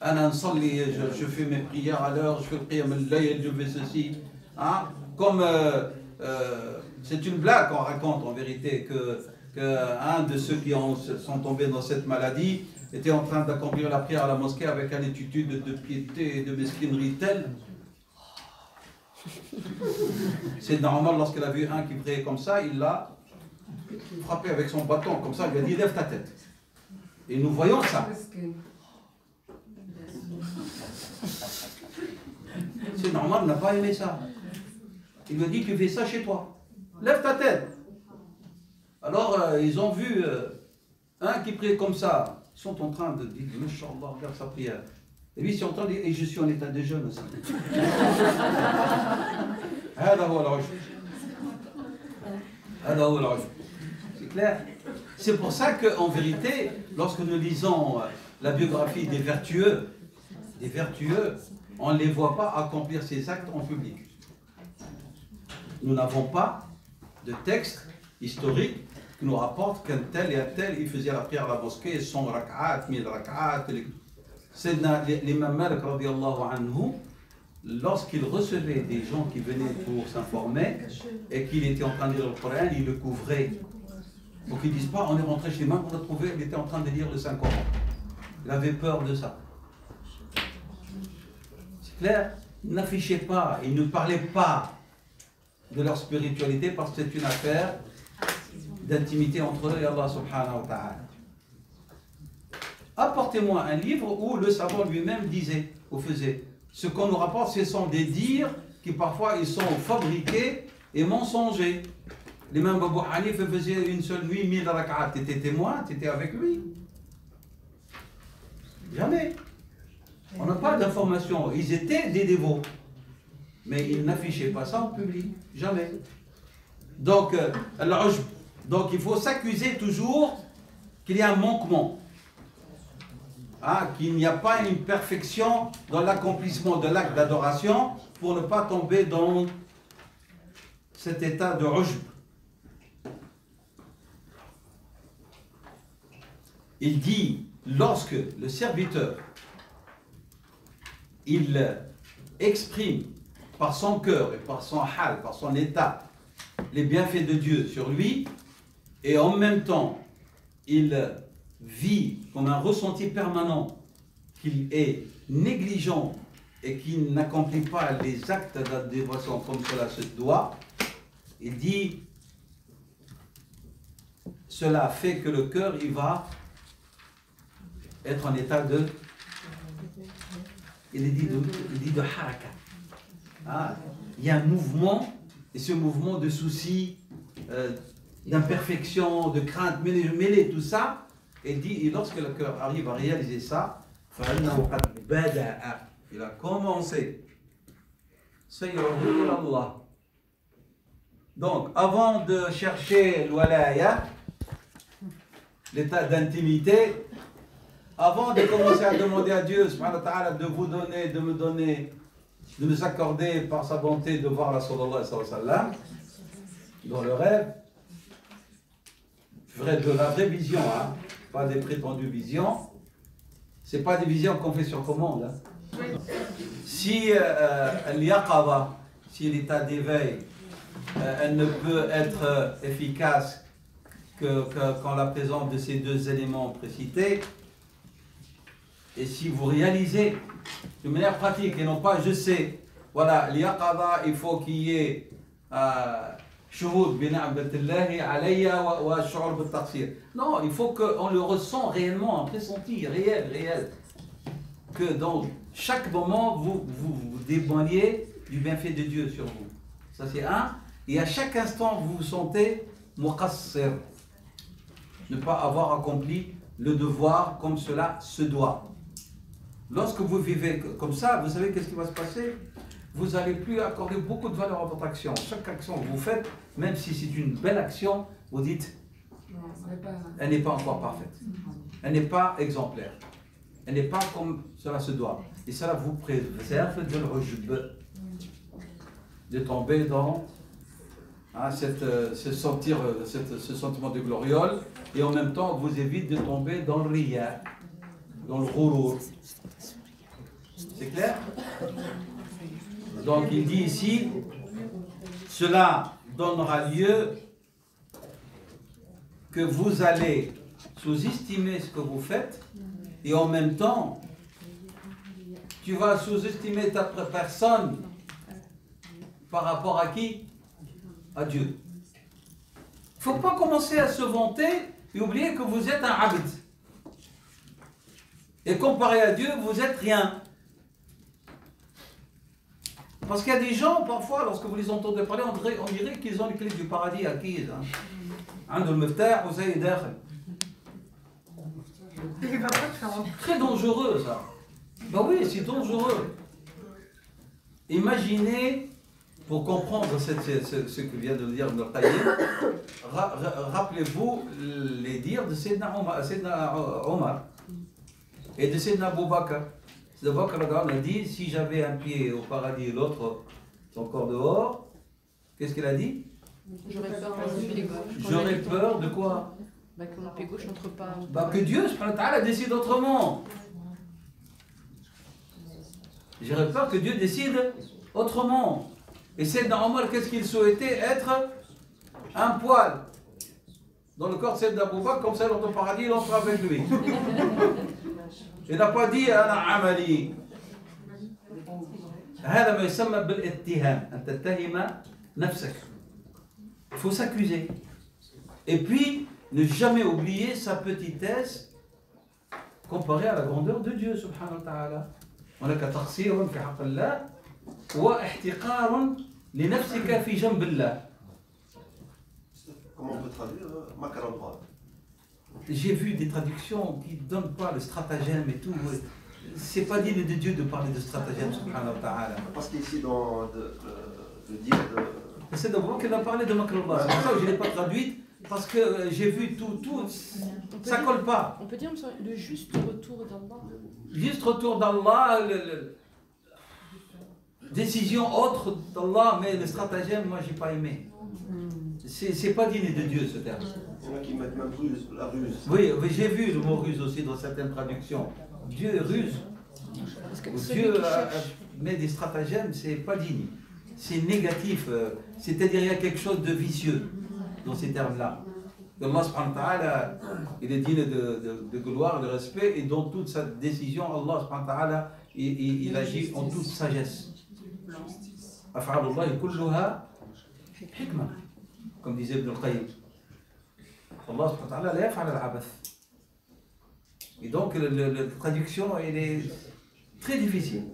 je fais mes prières à l'heure, je fais le prière je fais ceci. Hein? Comme c'est une blague qu'on raconte en vérité, que un de ceux qui sont tombés dans cette maladie était en train d'accomplir la prière à la mosquée avec une attitude de piété et de mesquinerie telle. C'est normal, lorsqu'il a vu un qui priait comme ça, il l'a frappé avec son bâton, comme ça, il lui a dit lève ta tête. Et nous voyons ça. C'est normal, il n'a pas aimé ça. Il lui a dit tu fais ça chez toi. Lève ta tête. Alors ils ont vu un qui priait comme ça. Ils sont en train de dire Masha'Allah, regarde sa prière. Et lui, il entend dire et je suis en état de jeûne aussi. C'est clair. C'est pour ça qu'en vérité, lorsque nous lisons la biographie des vertueux, on ne les voit pas accomplir ces actes en public. Nous n'avons pas de texte historique qui nous rapporte qu'un tel et un tel, il faisait la prière à la mosquée, 100 rak'at, 1000 rak'at. L'imam Malik, radiallahu anhu, lorsqu'il recevait des gens qui venaient pour s'informer et qu'il était en train de lire le Coran, il le couvrait. Pour qu'ils ne disent pas, on est rentré chez l'imam, on a trouvé, il était en train de lire le Saint-Coran. Il avait peur de ça. C'est clair? Ils n'affichaient pas, ils ne parlaient pas de leur spiritualité parce que c'est une affaire d'intimité entre eux et Allah subhanahu wa ta'ala. Apportez-moi un livre où le savant lui-même disait ou faisait. Ce qu'on nous rapporte, ce sont des dires qui parfois ils sont fabriqués et mensongers. L'imam Abu Hanif faisait une seule nuit 1000 rak'at. Tu étais témoin, tu étais avec lui. Jamais. On n'a pas d'informations. Ils étaient des dévots. Mais ils n'affichaient pas ça en public. Jamais. Donc, il faut s'accuser toujours qu'il y a un manquement. Hein, qu'il n'y a pas une perfection dans l'accomplissement de l'acte d'adoration pour ne pas tomber dans cet état de ujb. Il dit, lorsque le serviteur, il exprime par son cœur et par son hal, par son état, les bienfaits de Dieu sur lui, et en même temps, il vit comme un ressenti permanent qu'il est négligent et qu'il n'accomplit pas les actes d'adoration comme cela se doit, il dit, cela fait que le cœur, il va être en état de... Il dit de haraka. Ah, il y a un mouvement, et ce mouvement de soucis, d'imperfection, de crainte, mêlé tout ça, et dit, et lorsque le cœur arrive à réaliser ça, il a commencé. Donc, avant de chercher l'walaya, l'état d'intimité, avant de commencer à demander à Dieu subhanahu wa ta'ala de vous donner, de me donner, de nous accorder par sa bonté de voir la sallallahu alayhi wa sallam dans le rêve, de la vraie vision, hein, pas des prétendues visions, c'est pas des visions qu'on fait sur commande. Hein. Si l'yaqaba, si l'état d'éveil, elle ne peut être efficace qu'en la présence de ces deux éléments précités, et si vous réalisez de manière pratique et non pas je sais, voilà, l'yaqada, il faut qu'il y ait shuhud bi ni'matillahi alayya wa shu'ur bil taqsir. Non, il faut qu'on le ressent réellement, un pressenti réel, que dans chaque moment vous témoignez du bienfait de Dieu sur vous. Ça c'est un. Et à chaque instant vous vous sentez muqassir, ne pas avoir accompli le devoir comme cela se doit. Lorsque vous vivez comme ça, vous savez qu'est-ce qui va se passer? Vous n'allez plus accorder beaucoup de valeur à votre action. Chaque action que vous faites, même si c'est une belle action, vous dites, elle n'est pas encore parfaite. Elle n'est pas exemplaire. Elle n'est pas comme cela se doit. Et cela vous préserve de l'ujb, de tomber dans ce sentiment de gloriole, et en même temps vous évite de tomber dans le riya, dans le ghurur. C'est clair? Donc il dit ici, cela donnera lieu que vous allez sous-estimer ce que vous faites et en même temps, tu vas sous-estimer ta personne par rapport à qui? À Dieu. Il ne faut pas commencer à se vanter et oublier que vous êtes un abd. Et comparé à Dieu, vous n'êtes rien. Parce qu'il y a des gens, parfois, lorsque vous les entendez parler, on dirait qu'ils ont les clés du paradis acquises. Très dangereux, ça. Ben oui, c'est dangereux. Imaginez, pour comprendre ce que vient de dire Ibn al-Qayyim, rappelez-vous les dires de Sayyidina Omar et de Sayyidina Abu Bakr. Sayyidina Abu Bakr a dit, si j'avais un pied au paradis et l'autre encore dehors, qu'est-ce qu'il a dit? J'aurais peur de mon pied gauche. J'aurais peur de quoi? Que mon pied gauche n'entre pas. Que Dieu décide autrement. J'aurais peur que Dieu décide autrement. Et Sayyidina Omar, qu'est-ce qu'il souhaitait? Être un poil dans le corps de Sayyidina Abu Bakr, comme ça dans le paradis, il entre avec lui. Il n'a pas dit Ana amali. هذا ما يسمى بالاتهام أن تتهم نفسك. Il faut s'accuser. Et puis, ne jamais oublier sa petitesse comparée à la grandeur de Dieu, subhanahu wa ta'ala. هناك تقصير في حق الله واحتقار لنفسك في جنب الله. Comment on peut traduire makar Allah? J'ai vu des traductions qui ne donnent pas le stratagème et tout. C'est pas digne de Dieu de parler de stratagème, subhanahu wa ta'ala. Parce qu'ici, dans le dire de... C'est d'abord qu'elle a parlé de makar Allah. C'est pour ça que je ne l'ai pas traduite, parce que j'ai vu tout, ça ne colle pas. On peut dire le juste retour d'Allah. Juste retour d'Allah, décision autre d'Allah, mais le stratagème, moi, j'ai pas aimé. C'est pas digne de Dieu, ce terme. Il y en a qui mettent même ruse, la ruse. Oui, j'ai vu le mot ruse aussi dans certaines traductions. Dieu ruse. Dieu met des stratagèmes, c'est pas digne. C'est négatif. C'est-à-dire il y a quelque chose de vicieux dans ces termes-là. Allah subhanahu wa ta'ala, il est digne de gloire, de respect, et dans toute sa décision, Allah subhanahu wa ta'ala, il agit en toute sagesse. Af'alullahi kulluha hikmah, comme disait Ibn al-Qayyim. Allah subhanahu wa ta'ala la yaf'al al-abath. Et donc la traduction elle est très difficile.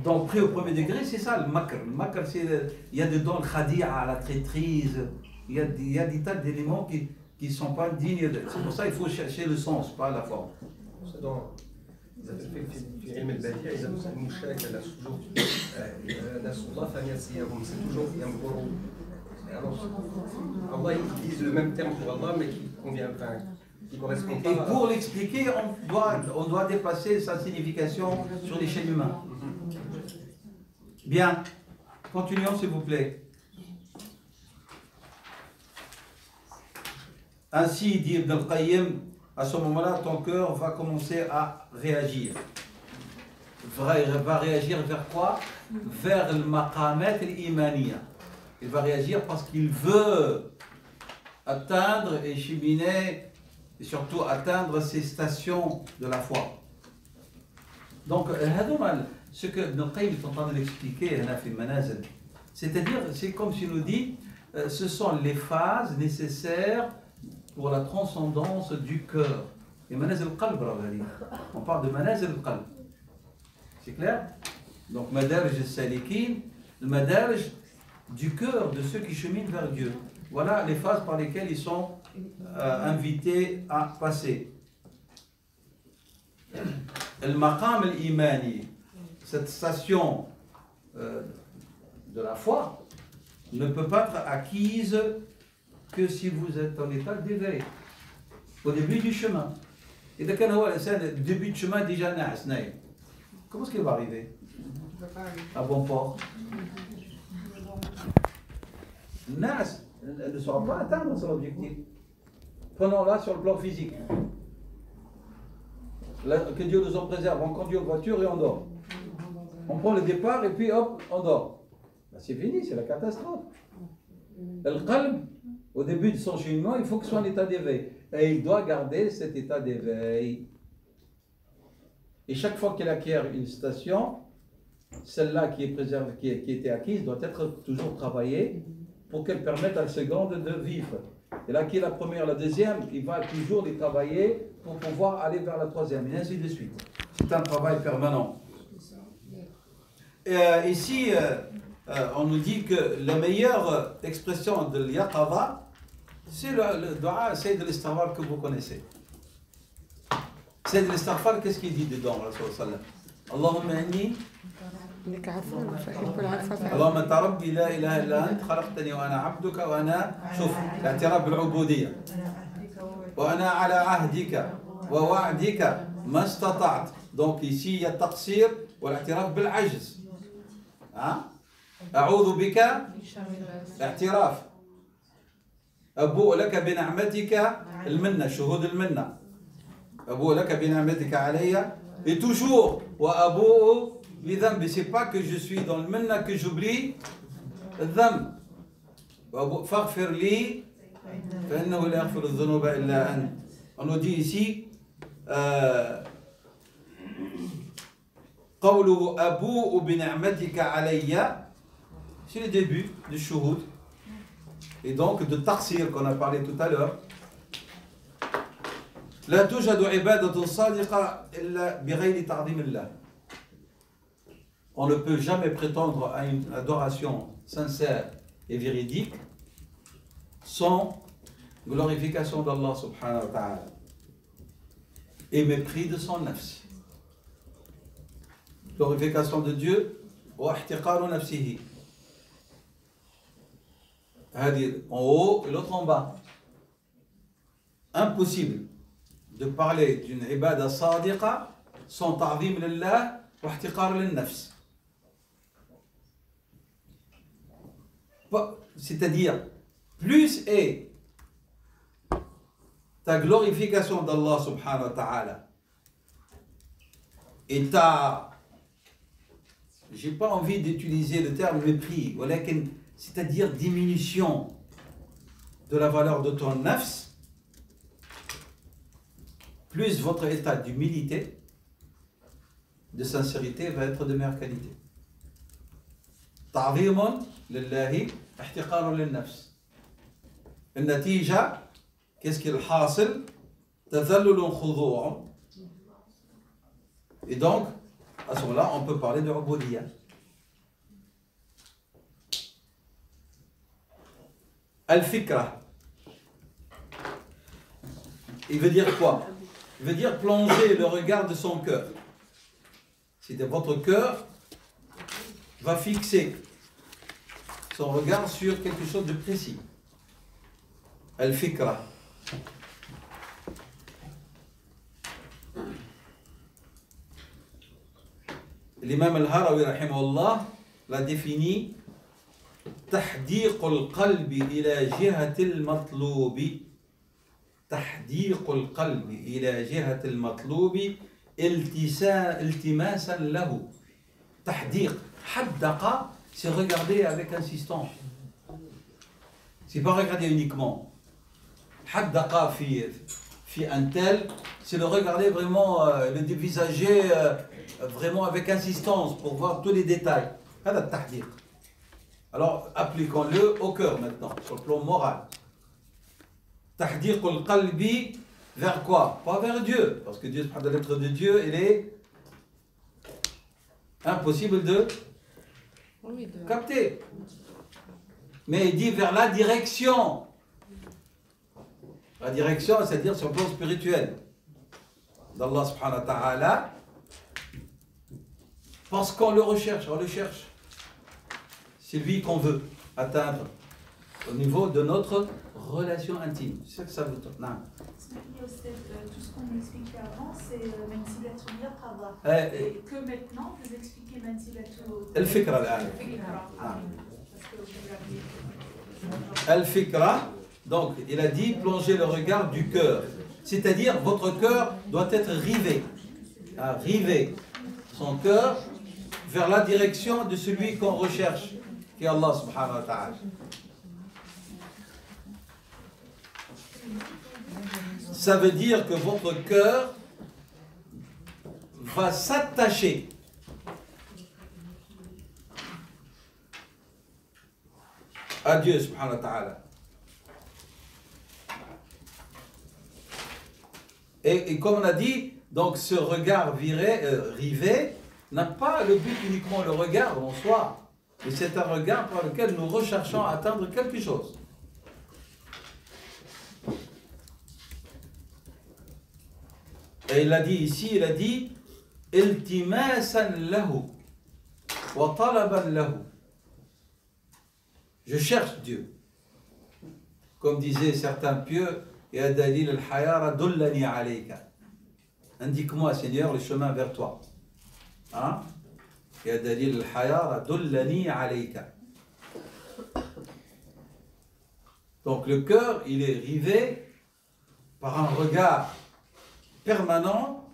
Donc pris au premier degré, c'est ça le makr. Le makr, il y a dedans le khadi'a, la traîtrise, il y a des tas d'éléments qui ne sont pas dignes. C'est pour ça qu'il faut chercher le sens, pas la forme. في علم البديع إذا المشاكلة toujours نسوا الله فنسيهم, c'est toujours ينظروا. Allah ils disent le même terme pour Allah mais qui convient, enfin, qui correspond pas. Et pour l'expliquer, on doit dépasser sa signification sur l'échelle humaine. Bien, continuons s'il vous plaît. Ainsi dit Ibn al-Qayyim, à ce moment-là, ton cœur va commencer à réagir. Va réagir vers quoi? Vers le maqamat al-imaniya. Il va réagir parce qu'il veut atteindre et cheminer, et surtout atteindre ces stations de la foi. Donc, ce que Ibn al-Qayyim est en train de l'expliquer, c'est-à-dire, c'est comme s'il nous dit, ce sont les phases nécessaires pour la transcendance du cœur. Et manazil al-qalb, on parle de manazil al-qalb. C'est clair? Donc, madarij al-salikin, le madarij du cœur de ceux qui cheminent vers Dieu. Voilà les phases par lesquelles ils sont invités à passer. Al-maqam al-imani, cette station de la foi, ne peut pas être acquise que si vous êtes en état d'éveil, au début du chemin. Et dès le début du chemin déjà naïs. Comment est-ce qu'il va arriver à bon port? Nas ne saura pas atteindre son objectif. Prenons-la sur le plan physique. Que Dieu nous en préserve. On conduit une voiture et on dort. On prend le départ et puis hop, on dort. Ben, c'est fini, c'est la catastrophe. Le qalb, au début de son cheminement, il faut qu'il soit en état d'éveil. Et il doit garder cet état d'éveil. Et chaque fois qu'il acquiert une station, celle-là qui est préservée, qui a été acquise, doit être toujours travaillée pour qu'elle permette à la seconde de vivre. Et là, qui est la première, la deuxième, il va toujours les travailler pour pouvoir aller vers la troisième, et ainsi de suite. C'est un travail permanent. Et ici, on nous dit que la meilleure expression de l'yaqadha, c'est le dua Sayyid al-Istighfar que vous connaissez. Sayyid al-Istighfar, qu'est-ce qu'il dit dedans, Rasulullah? Allahumma inni اللهم انت ربي لا اله الا انت خلقتني وانا عبدك وانا شوف الاعتراف بالعبوديه وانا على عهدك ووعدك ما استطعت. Donc ici il y a التقصير والاعتراف بالعجز. اعوذ بك اعتراف ابوء لك بنعمتك المنه شهود المنه ابوء لك بنعمتك علي et toujours وابوء بذنبي. C'est pas que je suis dans le minna que j'oublie الذنب. فاغفر لي فإنه لا يغفر الذنوب إلا أنت. On nous dit ici قوله أبوء بنعمتك علي, c'est le début du shuhud et donc de taqsir qu'on a parlé tout à l'heure. لا توجد عبادة صادقة إلا بغير تعظيم الله. On ne peut jamais prétendre à une adoration sincère et véridique sans glorification d'Allah subhanahu wa ta'ala et mépris de son nafs. Glorification de Dieu wa ihtiqaru nafsihi. C'est-à-dire en haut et l'autre en bas. Impossible de parler d'une ibada sadiqa sans ta'zim lillah wa ihtiqar lil nafs. C'est-à-dire, plus est ta glorification d'Allah subhanahu wa ta'ala et ta, j'ai pas envie d'utiliser le terme mépris, c'est-à-dire diminution de la valeur de ton nafs, plus votre état d'humilité, de sincérité va être de meilleure qualité. تعظيم لله احتقار للنفس. النتيجة qu'est-ce qui est le حاصل تذلل خضوع. Et donc à ce moment-là on peut parler de ubudiyya. Al-fikra, il veut dire quoi? Il veut dire plonger le regard de son cœur. C'est-à-dire votre cœur va fixer son regard sur quelque chose de précis. Al-fikra. L'imam al-Harawi rahimahullah l'a défini تحديق القلب إلى جهة المطلوب. تحديق القلب إلى جهة المطلوب التماسا له. تحديق. حدق, c'est regarder avec insistance. C'est pas regarder uniquement. حدق في un tel, c'est le regarder vraiment, le dévisager vraiment avec insistance pour voir tous les détails. هذا التحديق. Alors appliquons-le au cœur maintenant, sur le plan moral. تحديق القلب vers quoi? Pas vers Dieu, parce que Dieu, de l'être de Dieu, il est impossible de capter. Mais il dit vers la direction. La direction, c'est-à-dire sur le plan spirituel d'Allah subhanahu wa ta'ala. Parce qu'on le recherche, on le cherche. C'est lui qu'on veut atteindre au niveau de notre relation intime. C'est ça que ça veut dire. Non. Tout ce qu'on expliquait avant, c'est Manzilatul Yaqadha. Et que maintenant, vous expliquez Manzilatul Al-Fikra. Al-Fikra, donc il a dit plonger le regard du cœur. C'est-à-dire votre cœur doit être rivé à river son cœur vers la direction de celui qu'on recherche, qui est Allah subhanahu wa ta'ala. Ça veut dire que votre cœur va s'attacher à Dieu subhanahu wa ta'ala. Et comme on a dit, donc ce regard rivé n'a pas le but uniquement le regard en soi, mais c'est un regard par lequel nous recherchons à atteindre quelque chose. Et il a dit ici, il a dit iltimasan lahu wa talaban lahu. Je cherche Dieu. Comme disaient certains pieux, ya dalil al-hayara dullani alayka. Indique-moi, Seigneur, le chemin vers toi. Hein? Ya dalil al-hayara dullani alayka. Donc le cœur, il est rivé par un regard permanent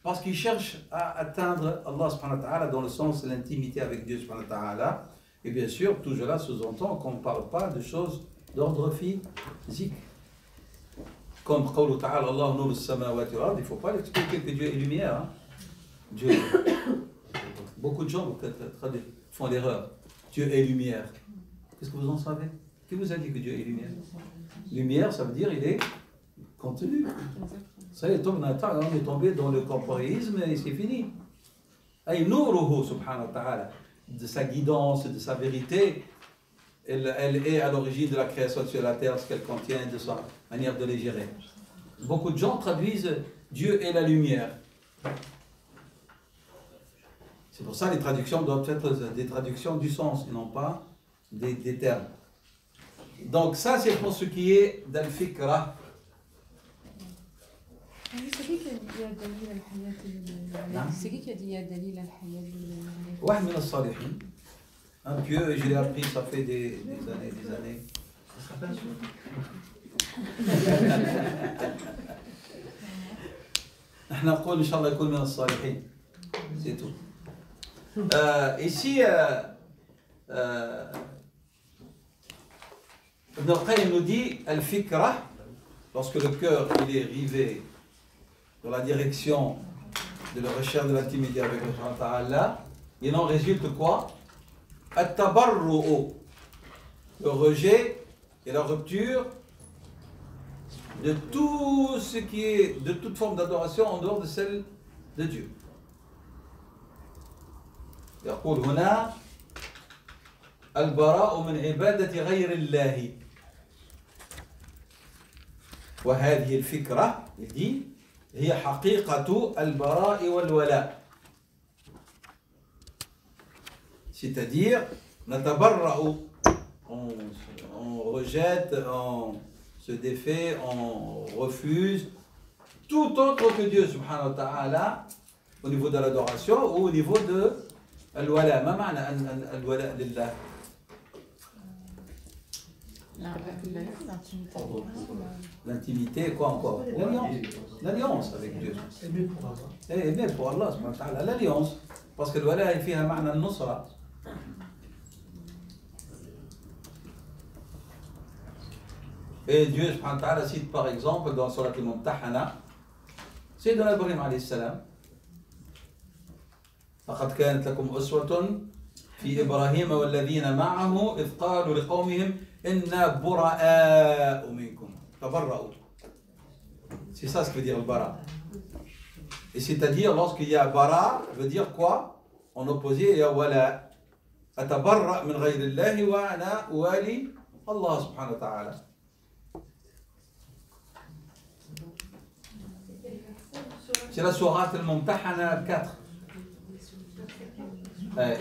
parce qu'il cherche à atteindre Allah subhanahu wa ta'ala dans le sens de l'intimité avec Dieu subhanahu wa ta'ala. Et bien sûr, tout cela sous-entend qu'on ne parle pas de choses d'ordre physique. Comme qawlu ta'ala, Allah nur as-samawati wal ard, il ne faut pas l'expliquer que Dieu est lumière. Hein? Dieu, beaucoup de gens font l'erreur. Dieu est lumière. Qu'est-ce que vous en savez? Qui vous a dit que Dieu est lumière? Lumière, ça veut dire il est contenu. Ça y est, on est tombé dans le corporéisme et c'est fini. Ay nuruhu subhanahu wa ta'ala, de sa guidance, de sa vérité, elle est à l'origine de la création sur la terre, ce qu'elle contient, de sa manière de les gérer. Beaucoup de gens traduisent Dieu est la lumière. C'est pour ça que les traductions doivent être des traductions du sens et non pas des termes. Donc ça c'est pour ce qui est d'al-fikra. C'est qui a dit يا دليل الحياة؟ واحد من الصالحين. Un pieux, je l'ai appris, ça fait des années. احنا نقول ان شاء الله يكون من الصالحين. C'est tout. Ici, Ibn al-Qayyim nous dit al-fikra, lorsque le cœur il est rivé dans la direction de la recherche de l'intimité avec Allah Ta'ala, il en résulte quoi? At-tabarru'u, le rejet et la rupture de tout ce qui est, de toute forme d'adoration en dehors de celle de Dieu. يقول هنا البراء من عبادة غير الله وهذه الفكرة il dit هي حقيقة البراء والولاء, c'est-à-dire نتبرأ, on rejette, on se défait, on refuse tout autre que Dieu subhanahu wa ta'ala au niveau de l'adoration ou au niveau de الولاء. ما معنى الولاء لله؟ L'intimité, quoi encore? L'alliance avec Dieu. Aimer pour Allah subhanahu wa ta'ala, l'alliance. Parce que الولاء فيها معنى النصرة. Et Dieu subhanahu wa ta'ala cite par exemple dans Surat al-Mumtahana Sayyidina Ibrahim alayhi salam, لقد كانت لكم أسوة في إبراهيم والذين معه إذ قالوا لقومهم إنا براء منكم تبرؤوا. C'est ça ce que veut dire le bara. Et c'est-à-dire lorsqu'il y a bara, veut dire quoi? En opposé, il y a wala. أتبرأ من غير الله وأنا أوالي الله سبحانه وتعالى. C'est la sourate al-Mumtahana 4.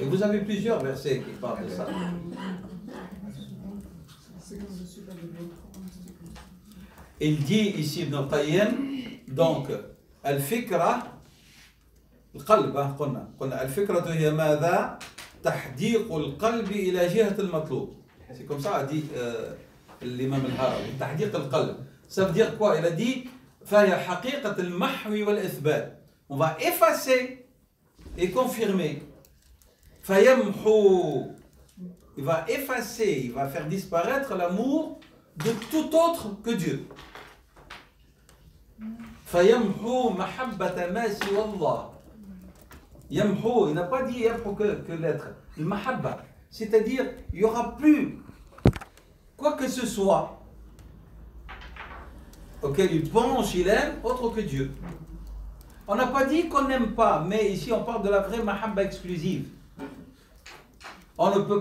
Et vous avez plusieurs versets qui parlent de ça. Il dit ici Ibn al-Qayyim, donc, al-fikra, القلب, قلنا الفكرة هي ماذا؟ تحديق القلب إلى جهة المطلوب. C'est comme ça a dit l'imam al-Harawi, تحديق القلب. Ça veut dire quoi? Il a dit فهي حقيقة المحو والإثبات. On va effacer et confirmer. Fayamhu. Il va effacer, il va faire disparaître l'amour de tout autre que Dieu. Fayamhu mahabbata ma siwa Allah. Yamhu, il n'a pas dit yamhu que l'être. Le mahabba, c'est-à-dire il n'y aura plus quoi que ce soit auquel il penche, il aime, autre que Dieu. On n'a pas dit qu'on n'aime pas, mais ici on parle de la vraie mahabba exclusive.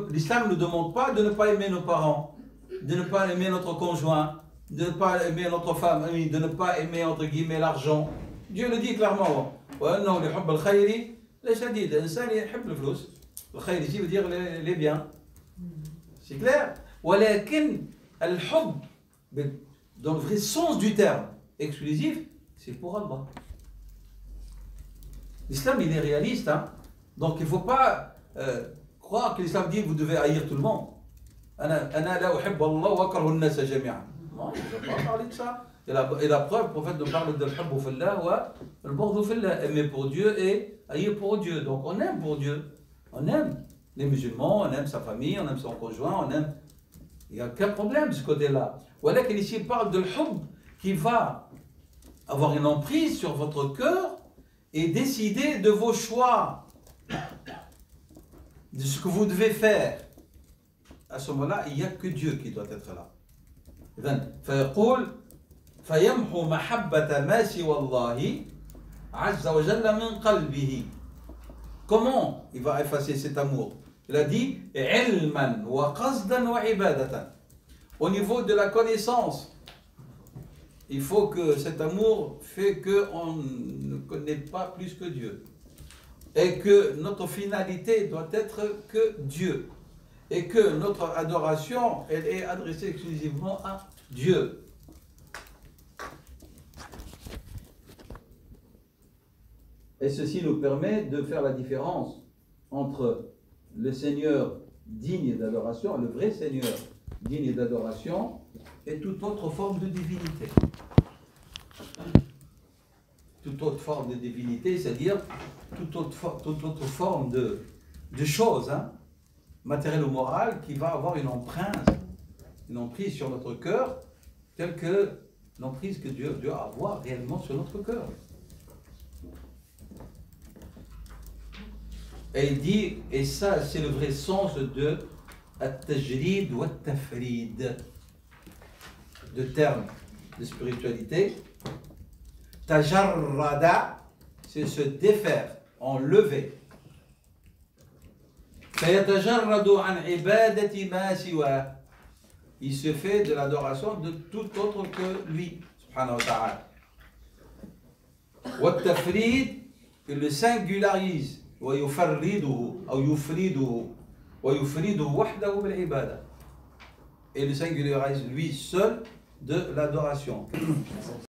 L'islam ne nous demande pas de ne pas aimer nos parents, de ne pas aimer notre conjoint, de ne pas aimer notre femme, de ne pas aimer entre guillemets l'argent. Dieu le dit clairement. Le khayr ici veut dire les biens. C'est clair. ولكن الحب dans le vrai sens du terme exclusif, c'est pour Allah. L'islam il est réaliste, hein? Donc il ne faut pas croire que l'islam dit que vous devez haïr tout le monde. أنا لا أحب الله وأكره الناس جميعا. Non, il ne va pas parler de ça. Et la preuve, le prophète nous parle de l'hubbu fillah wa al-bughdu fillah, aimer pour Dieu et haïr pour Dieu. Donc on aime pour Dieu, on aime les musulmans, on aime sa famille, on aime son conjoint, on aime. Il n'y a aucun problème de ce côté-là. Voilà qu'il ici parle de l'hub qui va avoir une emprise sur votre cœur et décider de vos choix, de ce que vous devez faire. À ce moment-là, il n'y a que Dieu qui doit être là. فيقول فيمحو محبة ما سوى الله عز وجل من قلبه. Comment il va effacer cet amour? Il a dit علما وقصدا وعبادة. Au niveau de la connaissance, il faut que cet amour fait qu'on ne connaît pas plus que Dieu et que notre finalité doit être que Dieu et que notre adoration elle est adressée exclusivement à Dieu. Et ceci nous permet de faire la différence entre le Seigneur digne d'adoration, le vrai Seigneur digne d'adoration, et toute autre forme de divinité. Toute autre forme de divinité, c'est-à-dire toute autre forme de choses, hein, matérielles ou morales, qui va avoir une emprise sur notre cœur, telle que l'emprise que Dieu doit avoir réellement sur notre cœur. Et il dit, et ça c'est le vrai sens de at-tajrid wa at-tafrid, de termes de spiritualité. Tajarrada, c'est se défaire, enlever. Fayatajarradu an ibadati ma siwa. Il se fait de l'adoration de tout autre que lui, subhanahu wa ta'ala. Wa at-tafrid, il le singularise. ويفرده أو يفرده ويفرده وحده بالعبادة. Et le singularise lui seul de l'adoration.